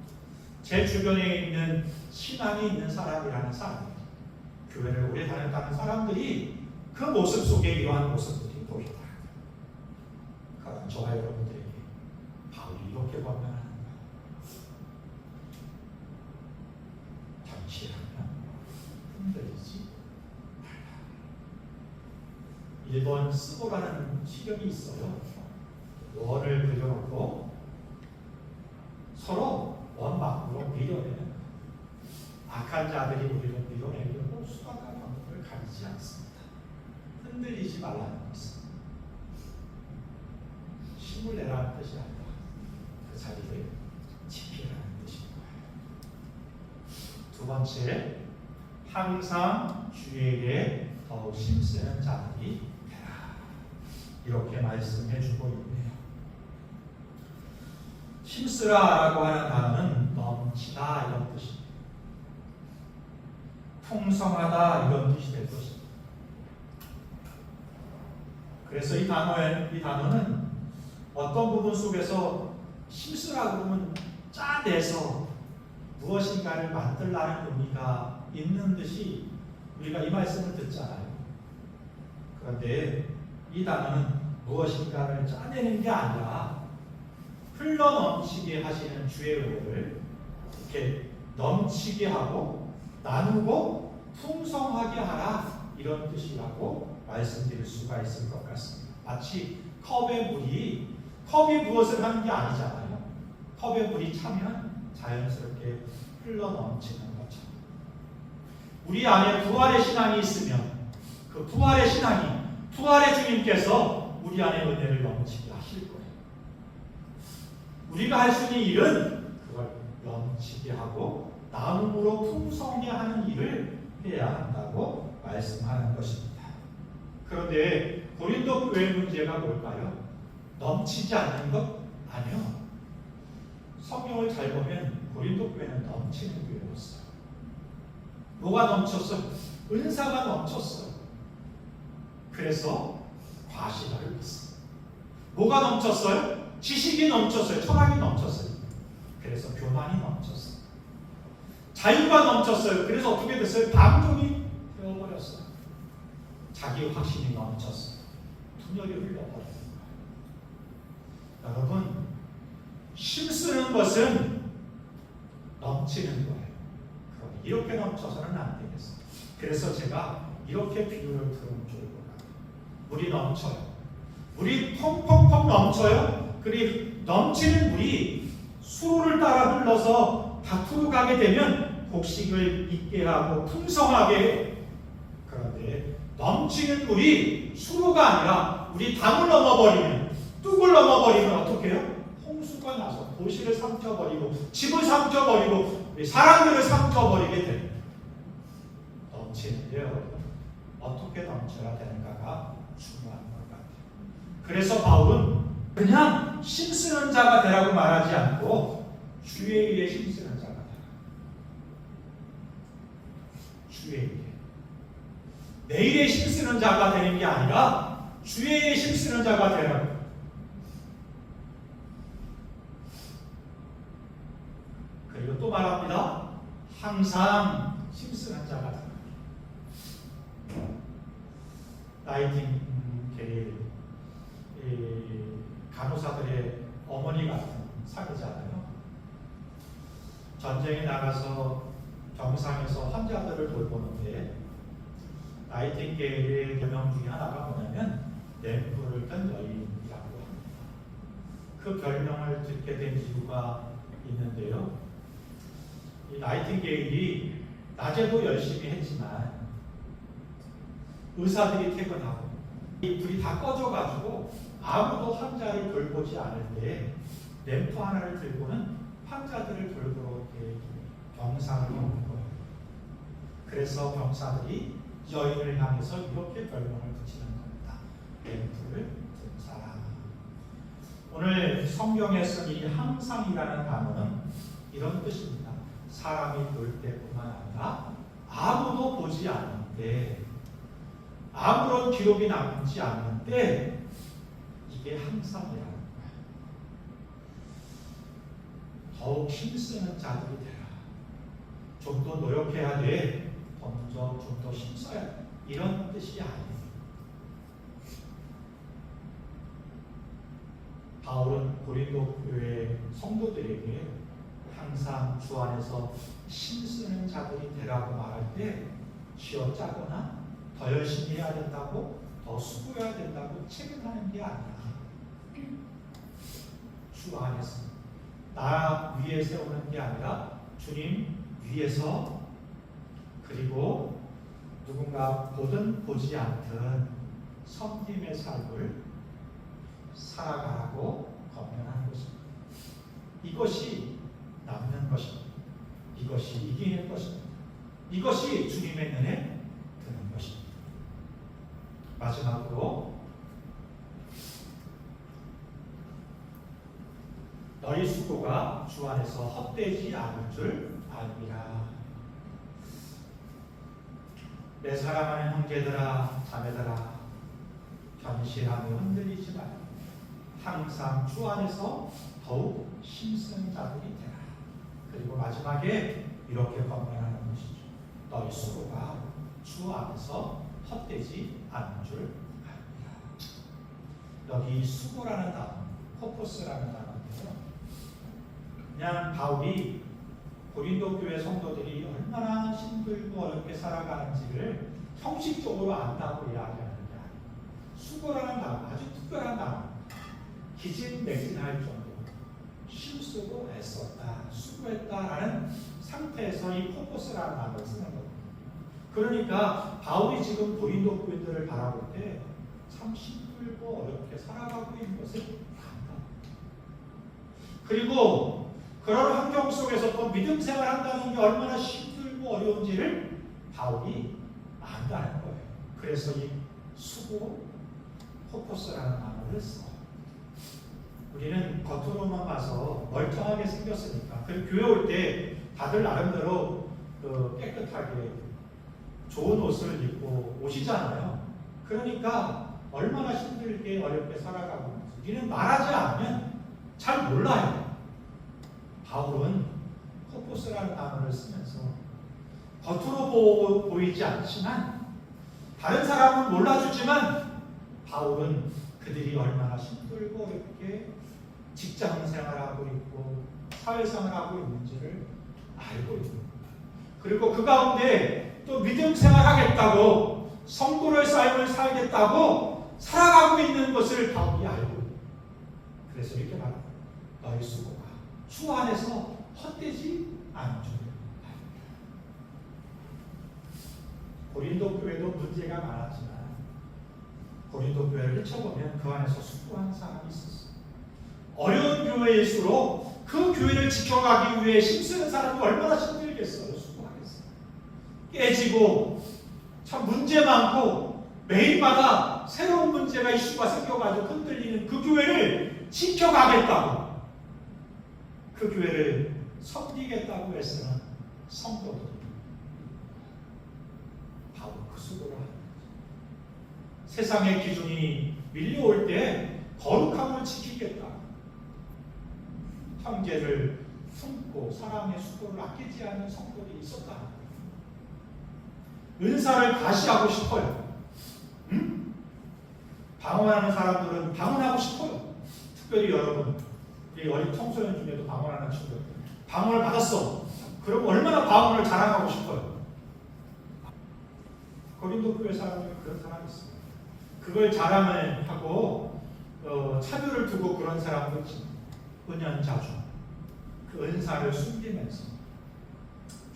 제 주변에 있는 신앙이 있는 사람이라는 사람이 교회를 오래 다녔다는 사람들이 그 모습 속에 이러한 모습들이 보이더라. 그럼 저와 여러분들에게 바울이 이렇게 권면하는가? 잠시라면 흔들리지 말라. 일본 스고라는 시경이 있어요. 원을 그려놓고 서로 원망으로 밀어내는 악한 자들이 우리를 밀어내려고 수단과 방법을 가리지 않습니다. 흔들리지 말라는 것은 힘을 내라는 뜻이 아니라 그 자리를 지키라는 뜻인 거예요. 두 번째, 항상 주에게 더욱 힘쓰는 자들이 되라. 이렇게 말씀해 주고 있네요. 힘쓰라라고 하는 단어는 넘치다 이런 뜻입니다. 풍성하다 이런 뜻이 될 것입니다. 그래서 이 단어는 어떤 부분 속에서 힘쓰라고 하면 짜내서 무엇인가를 만들라는 의미가 있는 듯이 우리가 이 말씀을 듣잖아요. 그런데 이 단어는 무엇인가를 짜내는 게 아니라 흘러넘치게 하시는 주의 은혜를 이렇게 넘치게 하고 나누고 풍성하게 하라 이런 뜻이라고 말씀드릴 수가 있을 것 같습니다. 마치 컵이 무엇을 하는 게 아니잖아요. 컵에 물이 차면 자연스럽게 흘러넘치는 것처럼 우리 안에 부활의 신앙이 있으면 그 부활의 신앙이 부활의 주님께서 우리 안에 은혜를 넘치게 하실 거예요. 우리가 할 수 있는 일은 그걸 넘치게 하고 나눔으로 풍성하게 하는 일을 해야 한다고 말씀하는 것입니다. 그런데 고린도 교회 문제가 뭘까요? 넘치지 않는 것? 아니요. 성경을 잘 보면 고린도 교회는 넘치는 교회였어요. 뭐가 넘쳤어요? 은사가 넘쳤어요. 그래서 과시를 했어요. 뭐가 넘쳤어요? 지식이 넘쳤어요. 철학이 넘쳤어요. 그래서 교만이 넘쳤어요. 자유가 넘쳤어요. 그래서 어떻게 됐어요? 방종이 되어버렸어요. 자기 확신이 넘쳤어요. 분열이 흘러버렸어요. 여러분, 힘쓰는 것은 넘치는 거예요. 그럼 이렇게 넘쳐서는 안 되겠어요. 그래서 제가 이렇게 비유를 들으면 좋을 것 같아요. 물이 넘쳐요. 물이 펑펑펑 넘쳐요. 그리고 넘치는 물이 수로를 따라 흘러서 밭으로 가게 되면 곡식을 있게 하고 풍성하게 해요. 그런데 넘치는 물이 수로가 아니라 우리 담을 넘어버리면 뚝을 넘어버리면 어떻게 해요? 홍수가 나서 도시를 삼켜버리고 집을 삼켜버리고 사람들을 삼켜버리게 됩니다. 넘치는데요. 어떻게 넘쳐야 되는가가 중요한 것 같아요. 그래서 바울은 그냥 힘쓰는 자가 되라고 말하지 않고 주의 일에 힘쓰는 자가 되라. 주의 일에. 내 일에 힘쓰는 자가 되는 게 아니라 주의 일에 힘쓰는 자가 되라고. 그리고 또 말합니다. 항상 힘쓰는 자가 되라. 나이팅게일 간호사들의 어머니 같은 사례잖아요. 전쟁에 나가서 병상에서 환자들을 돌보는데 나이팅게일의 별명 중에 하나가 뭐냐면 램프를 끈 여인이라고 합니다. 그 별명을 듣게 된 이유가 있는데요. 이 나이팅게일이 낮에도 열심히 했지만 의사들이 퇴근하고 이 불이 다 꺼져가지고 아무도 환자를 돌보지 않을 때 램프 하나를 들고는 환자들을 돌보러 이렇게 병상을 오는 거예요. 그래서 병사들이 여인을 향해서 이렇게 별명을 붙이는 겁니다. 램프를 든 사람. 오늘 성경에 쓴 이 항상이라는 단어는 이런 뜻입니다. 사람이 볼 때뿐만 아니라 아무도 보지 않을 때, 아무런 기록이 남지 않을 때 이게 항상이라는 거예요. 더욱 힘쓰는 자들이 되라. 좀 더 노력해야 돼. 좀 더 힘써야 돼. 이런 뜻이 아니에요. 바울은 고린도 교회 성도들에게 항상 주 안에서 힘쓰는 자들이 되라고 말할 때 쥐어짜거나 더 열심히 해야 된다고, 더 수고해야 된다고 책임하는 게 아니야. 주 안에서 나 위에 세우는 게 아니라 주님 위에서, 그리고 누군가 보든 보지 않든 섬김의 삶을 살아가라고 권면하는 것입니다. 이것이 남는 것입니다. 이것이 이기는 것입니다. 이것이 주님의 눈에 드는 것입니다. 마지막으로 너희 수고가 주 안에서 헛되지 않을 줄 알미라. 내 사랑하는 형제들아 자매들아, 견실하며 흔들리지 말고 항상 주 안에서 더욱 힘쓰는 자들이 되라. 그리고 마지막에 이렇게 권면하는 것이죠. 너희 수고가 주 안에서 헛되지 않은 줄 알미라. 여기 수고라는 단어, 포커스라는 단어인데요. 그냥 바울이 고린도 교회 성도들이 얼마나 힘들고 어렵게 살아가는지를 형식적으로 안다고 이야기하는 게 아니에요. 수고라는 단어, 아주 특별한 단어. 기진맥진할 정도로 힘쓰고 애썼다, 수고했다라는 상태에서 이 포커스라는 단어를 쓰는 겁니다. 그러니까 바울이 지금 고린도 교인들을 바라볼 때 참 힘들고 어렵게 살아가고 있는 것을 안다. 그리고 그런 환경 속에서 또 믿음 생활한다는 게 얼마나 힘들고 어려운지를 바울이 안다는 거예요. 그래서 이 수고, 포커스라는 단어를 써. 우리는 겉으로만 봐서 멀쩡하게 생겼으니까, 그리고 교회 올 때 다들 나름대로 깨끗하게 좋은 옷을 입고 오시잖아요. 그러니까 얼마나 힘들게 어렵게 살아가고 있는지 우리는 말하지 않으면 잘 몰라요. 바울은 포커스라는 단어를 쓰면서 겉으로 보이지 않지만, 다른 사람은 몰라주지만 바울은 그들이 얼마나 힘들고 어렵게 직장 생활하고 있고 사회생활하고 있는지를 알고 있는 겁니다. 그리고 그 가운데 또 믿음 생활하겠다고, 성도의 삶을 살겠다고 살아가고 있는 것을 바울이 알고 있는. 그래서 이렇게 말합니다. 너희 수고가 주 안에서 헛되지 않은 줄 알고. 고린도 교회도 문제가 많았지만 고린도 교회를 펼쳐보면 그 안에서 수고한 사람이 있었어요. 어려운 교회일수록 그 교회를 지켜가기 위해 힘쓰는 사람이 얼마나 힘들겠어요. 수고하겠어요. 깨지고 참 문제 많고 매일마다 새로운 문제가 이슈가 생겨가지고 흔들리는 그 교회를 지켜가겠다고, 그 교회를 섬기겠다고 애쓰는 성도들이 바로 그 수고를 하는 거죠. 세상의 기준이 밀려올 때 거룩함을 지키겠다, 형제를 품고 사랑의 수고를 아끼지 않는 성도들이 있었다. 은사를 가시하고 싶어요. 방언하는 사람들은 방언하고 싶어요. 특별히 여러분, 우리 어린 청소년 중에도 방언하는 친구들, 방언을 받았어. 그럼 얼마나 방언을 자랑하고 싶어요. 고린도 교회 사람이 그런 사람이 있어요. 그걸 자랑을 하고 차별을 두고 그런 사람도 있습니다. 은연자주 그 은사를 숨기면서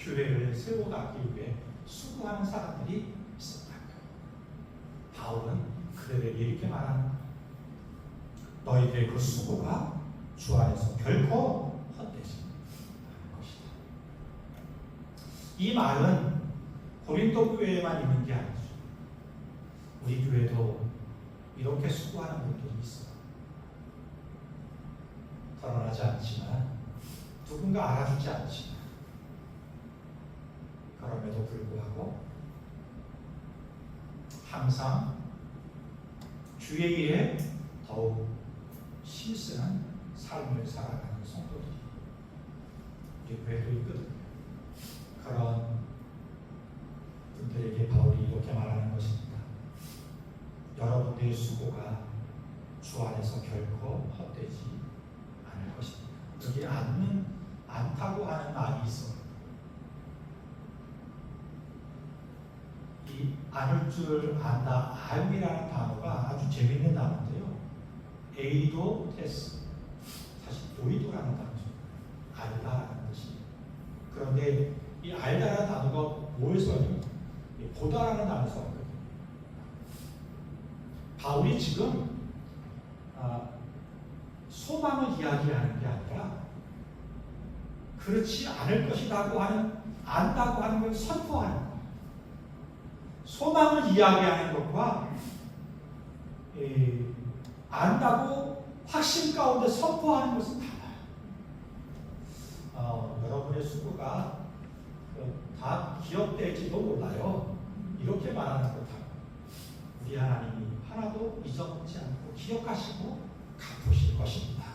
교회를 세워가기 위해 수고하는 사람들이 있었다. 바울은 그들에게 이렇게 말하는 거예요. 너희들의 그 수고가 주 안에서 결코 헛되지 않을 것이다. 이 말은 고린도 교회에만 있는 게 아니죠. 우리 교회도 이렇게 수고하는 분들이 있어요. 드러나지 않지만 누군가 알아주지 않지만 그럼에도 불구하고 항상 주의 일에 더욱 힘쓰는 삶을 살아가는 성도들이 우리 교회도 있거든요. 그런 분들에게 바울이 이렇게 말하는 것입니다. 여러분들의 수고가 주 안에서 결코 헛되지 않을 것입니다. 여기 않다고 하는 말이 있어요. 이 않을 줄 안다, 알이라는 단어가 아주 재밌는 단어인데요. 에이도 테스, 사실 보이도라는 단어죠. 알다라는 뜻이. 그런데 이 알다라는 단어가 뭘 써요? 보다라는 단어를 써요. 바울이 지금 소망을 이야기하는 게 아니라 그렇지 않을 것이라고 하는 안다고 하는 걸 선포하는 거예요. 소망을 이야기하는 것과 안다고 확신 가운데 선포하는 것은 달라요. 여러분의 수고가 다 기억될지도 몰라요. 이렇게 말하는 것하고 우리 하나님이 하나도 잊어먹지 않고 기억하시고 갚으실 것입니다.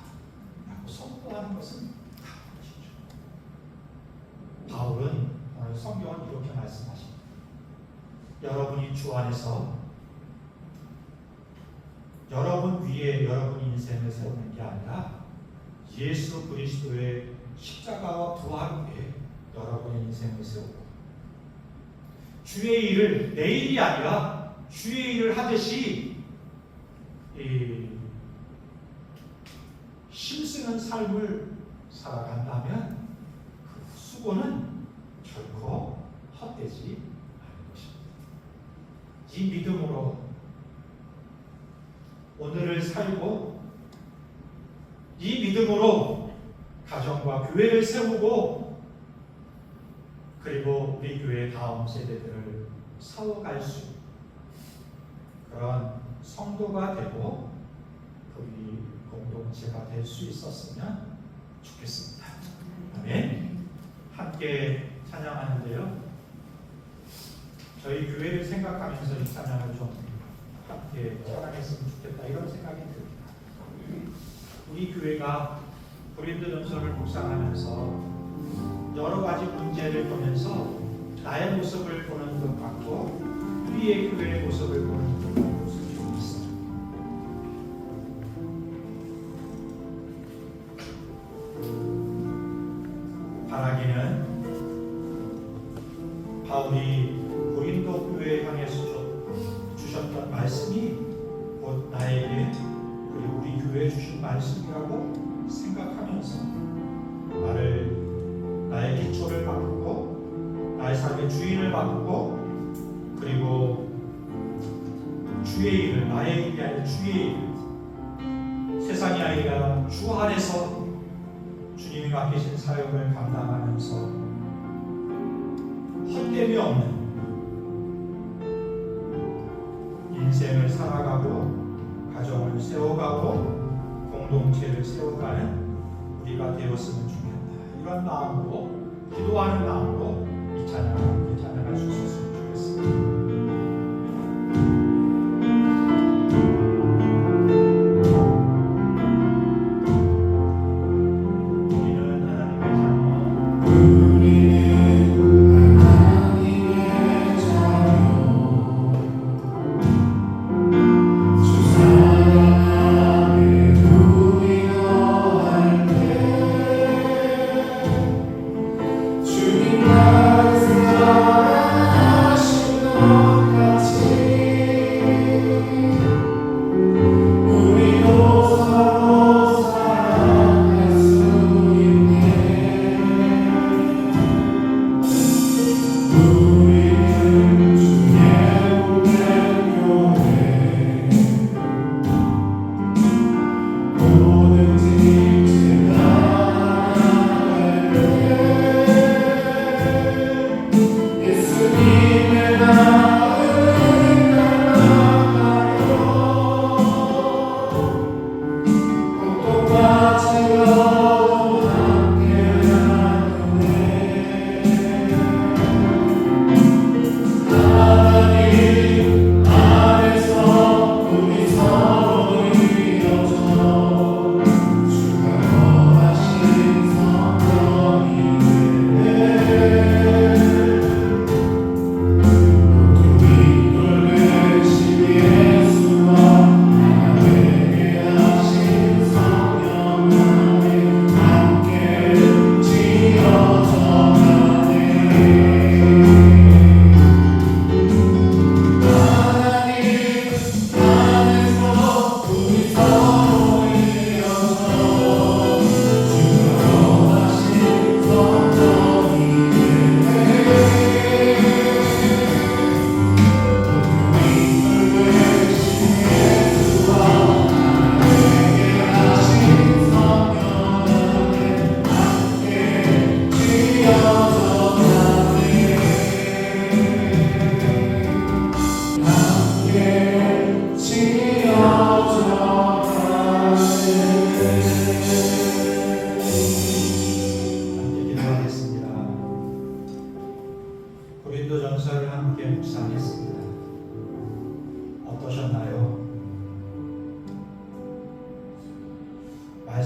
라고 선포하는 것은 다른 것이죠. 바울은 오늘 성경은 이렇게 말씀하십니다. 여러분이 주 안에서 여러분 위에 여러분 인생을 세우는 게 아니라 예수 그리스도의 십자가와 부활 위에 여러분의 인생을 세우고 주의 일을 내 일이 아니라 주의 일을 하듯이 힘쓰는 삶을 살아간다면 그 수고는 결코 헛되지 않을 것입니다. 이 믿음으로 오늘을 살고 이 믿음으로 가정과 교회를 세우고 그리고 우리 교회 다음 세대들을 세워갈 수 있는 그런 성도가 되고 우리 공동체가 될 수 있었으면 좋겠습니다. 아멘. 함께 찬양하는데요. 저희 교회를 생각하면서 이 찬양을 좀 함께 찬양했으면 좋겠다 이런 생각이 듭니다. 우리 교회가 고린도전서를 묵상하면서 여러 가지 문제를 보면서 나의 모습을 보는 것 같고 우리의 교회의 모습을 보는 것 같고 좀 있어요. 바라기는 바울이 고린도 교회에 향해서 주셨던 말씀이 곧 나에게 그리고 우리 교회에 주신 말씀이라고 생각하면서 나의 기초를 바꾸고 나의 삶의 주인을 바꾸고 그리고 주의 일을 나의 일이 아닌 주의 일 세상이 아니라 주 안에서 주님이 맡기신 사역을 감당하면서 헛됨이 없는 인생을 살아가고 가정을 세워가고 공동체를 세워가는 우리가 되었으면 좋겠다. 이런 마음으로 기도하는 마음으로 이 찬양을 함께 찬양할 수 있었으면 좋겠습니다. 주님 나를 사랑하시고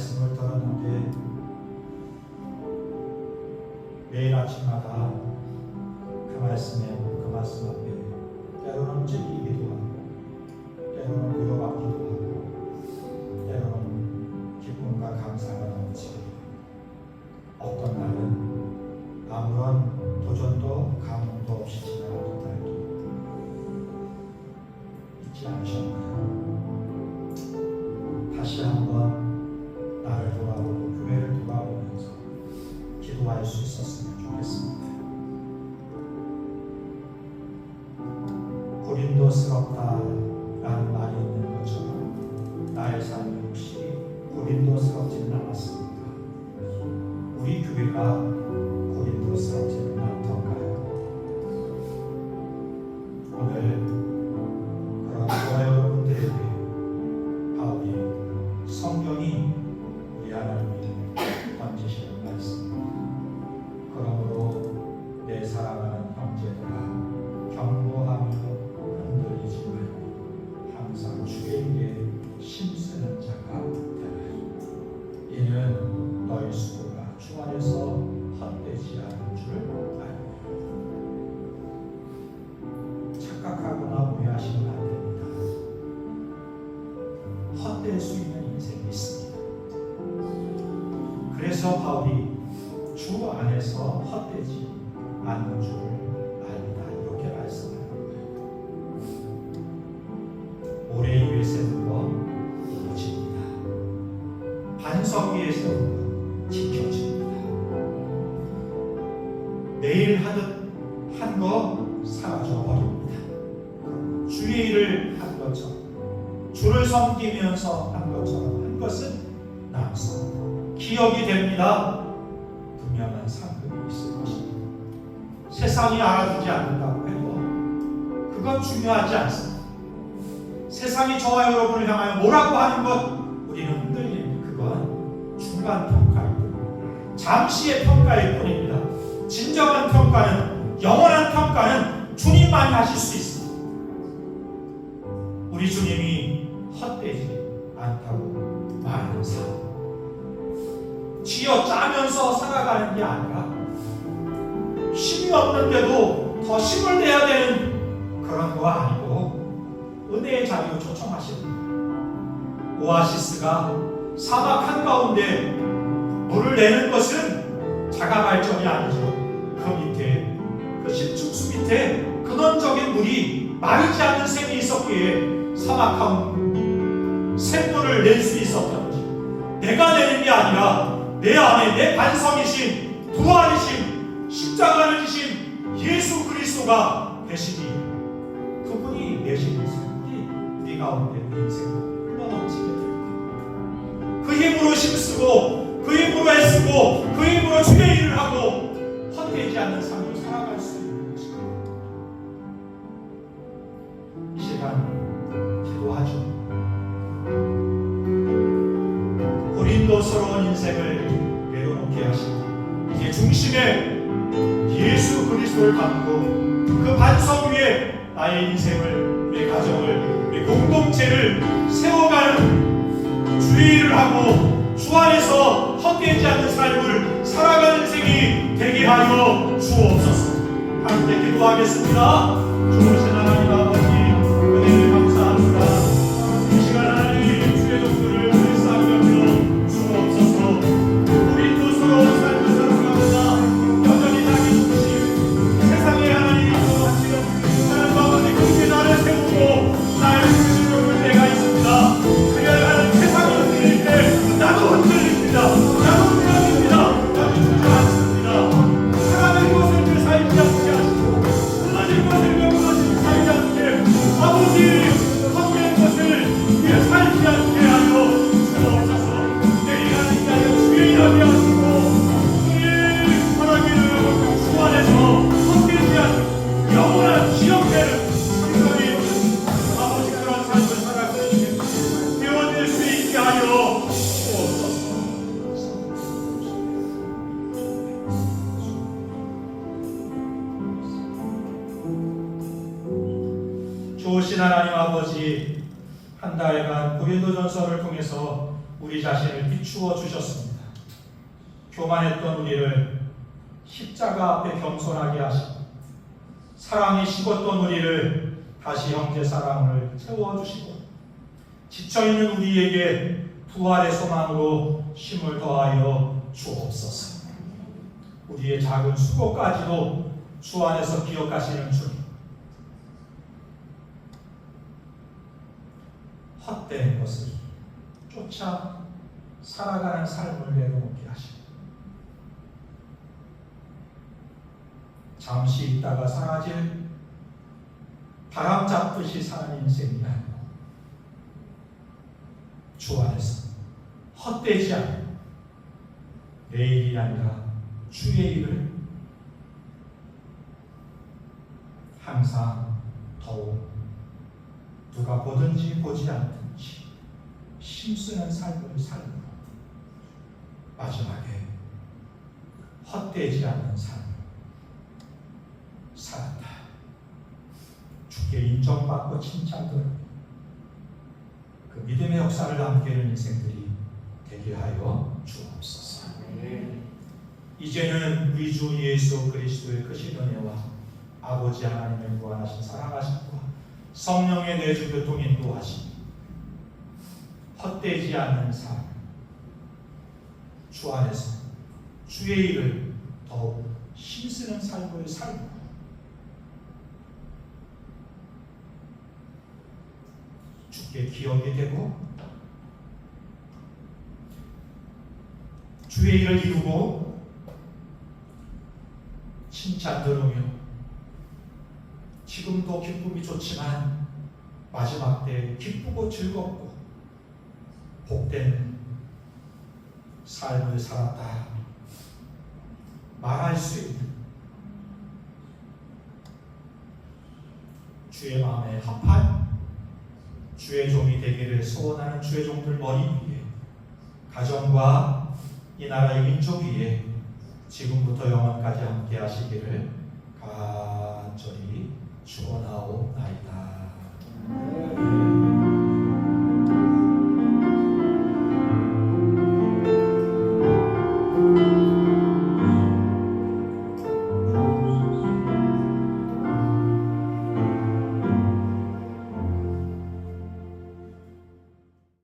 말씀을 들었는데 매일 아침마다 그 말씀 앞에 때로는 찔리기도 하고 때로는 위로받기도 하고 때로는 기쁨과 감사가 넘치고 어떤 날은 아무런 도전도 감동도 없이 지나가는 날도 있지 않으셨나요? 다시 한번 나를 돌아보고 교회를 돌아보면서 기도할 수 있었으면 좋겠습니다. 고린도스럽다라는 말이 있는 것처럼 나의 삶이 혹시 고린도스럽지는 않았습니다. 우리 교회가 고린도스럽지는 않던가요? 오늘 그런 저와 여러분들에게 바울이 성경이 우리 하나님이 던지시는 말씀입니다. 그러므로 내 사랑하는 형제들아 경고하며 흔들리지 말고 항상 주에게 힘쓰는 자가 되라. 이는 너희 수고가 주 안에서 헛되지 않은 줄 알고 착각하거나 오해하시면 안 됩니다. 헛될 수 있는 인생이 있습니다. 그래서 바울이 주 안에서 헛되지 않는 줄 알다 이렇게 말씀하는 거예요. 모래 위에 세운 거 이루어집니다. 반석 위에 세운 거 지켜집니다. 매일 하듯 한 거 사라져 버립니다. 주의 일을 한 것처럼 주를 섬기면서 한 것처럼 한 것은 남습니다. 기억이 됩니다. 분명한 상급이 있을 것입니다. 세상이 알아주지 않는다고 해도 그건 중요하지 않습니다. 세상이 저와 여러분을 향하여 뭐라고 하는 것 우리는 흔들립니다. 그건 중간 평가일 뿐입니다. 잠시의 평가일 뿐입니다. 진정한 평가는 영원한 평가는 주님만이 하실 수 있습니다. 우리 주님이 헛되지 않다고 말하는 삶 쥐어 짜면서 살아가는 게 아니라 힘이 없는데도 더 힘을 내야 되는 그런 거 아니고 은혜의 자리로 초청하십니다. 오아시스가 사막 한가운데 물을 내는 것은 자가발전이 아니죠. 그 밑에 그 신축수 밑에 근원적인 물이 마르지 않는 샘이 있었기에 사막 가운데 샘물을 낼 수 있었던 거죠. 내가 내는 게 아니라 내 안에 내 반성이신 부활이신 십자가를 지신 예수 그리스도가 계시니 그분이 내시는 샘물이 우리 가운데 인생으로 흘러넘치게 됩니다. 그 힘으로 힘쓰고 그 힘으로 애쓰고 그 힘으로 주의 일을 하고 헛되지 않는 삶을 살아갈 수 있는 것입니다. 이 시간 기도하죠. 고린도스러운 인생을 내려놓게 하시고 이제 중심에 예수 그리스도를 담고 그 반석 위에 나의 인생을, 내 가정을, 내 공동체를 세워가는 주의 일을 하고 주 안에서 헛되지 않는 삶을 살아가는 인생이 되게 하여 주옵소서. 함께 기도하겠습니다. 좋으신 하나님 아버지 은혜를 감사합니다. 이 시간 하나님 주의 종들을 불쌍히 주옵소서. 고린도스러운 삶을 살아갑니다. 여전히 자기 중심 세상에 하나님으로 지금 하나님 아버지 그렇게 나를 세우고 나를 지켜줄 때가 있습니다. 그냥 하는 세상이 흔들릴 때 나도 흔들립니다. 나도 흔들립니다. 나도 주저앉습니다. 사랑하는 것을 그 살지 않게 하시고 무너진 것을 그 무너진 살지 않게 아버지 헛된 것을 그 살지 않게 하여 주옵소서. 내일 하는 자여 주의 일하게 하시고 주의 사랑기를 주 안에서 헛되지 않는 영원한 기억되는 생명이 아버지 그런 삶을 살아가시는 되어질 수 있게 하여 주옵소서. 좋으신 하나님 아버지 한 달간 고린도전서를 통해서 우리 자신을 비추어 주셨습니다. 교만했던 우리를 십자가 앞에 겸손하게 하시고 사랑이 식었던 우리를 다시 형제 사랑을 채워주시고 지쳐있는 우리에게 부활의 소망으로 힘을 더하여 주옵소서. 우리의 작은 수고까지도 주 안에서 기억하시는 주님, 헛된 것을 쫓아 살아가는 삶을 내려놓게 하시고 잠시 있다가 사라질 바람 잡듯이 사는 인생이 아니고 주 안에서 헛되지 않은 내일이 아니라 주의 일을 항상 더욱 누가 보든지 보지 않든지 힘쓰는 삶을 살고 마지막에 헛되지 않는 삶을 살았다. 주께 인정받고 칭찬받는 그 믿음의 역사를 남기는 인생들이 되게 하여 주옵소서. 이제는 우리 주 예수 그리스도의 크신 은혜와 아버지 하나님의 무한하신 사랑하심과 성령의 내주 교통 인도하심, 헛되지 않는 삶, 주 안에서 주의 일을 더욱 힘쓰는 삶을 살고 주께 기억이 되고 주의 일을 이루고 칭찬 들으며 지금도 기쁨이 좋지만 마지막 때 기쁘고 즐겁고 복된 삶을 살았다 말할 수 있는 주의 마음에 합한 주의 종이 되기를 소원하는 주의 종들 머리 위에 가정과 이 나라의 민족 위에 지금부터 영원까지 함께 하시기를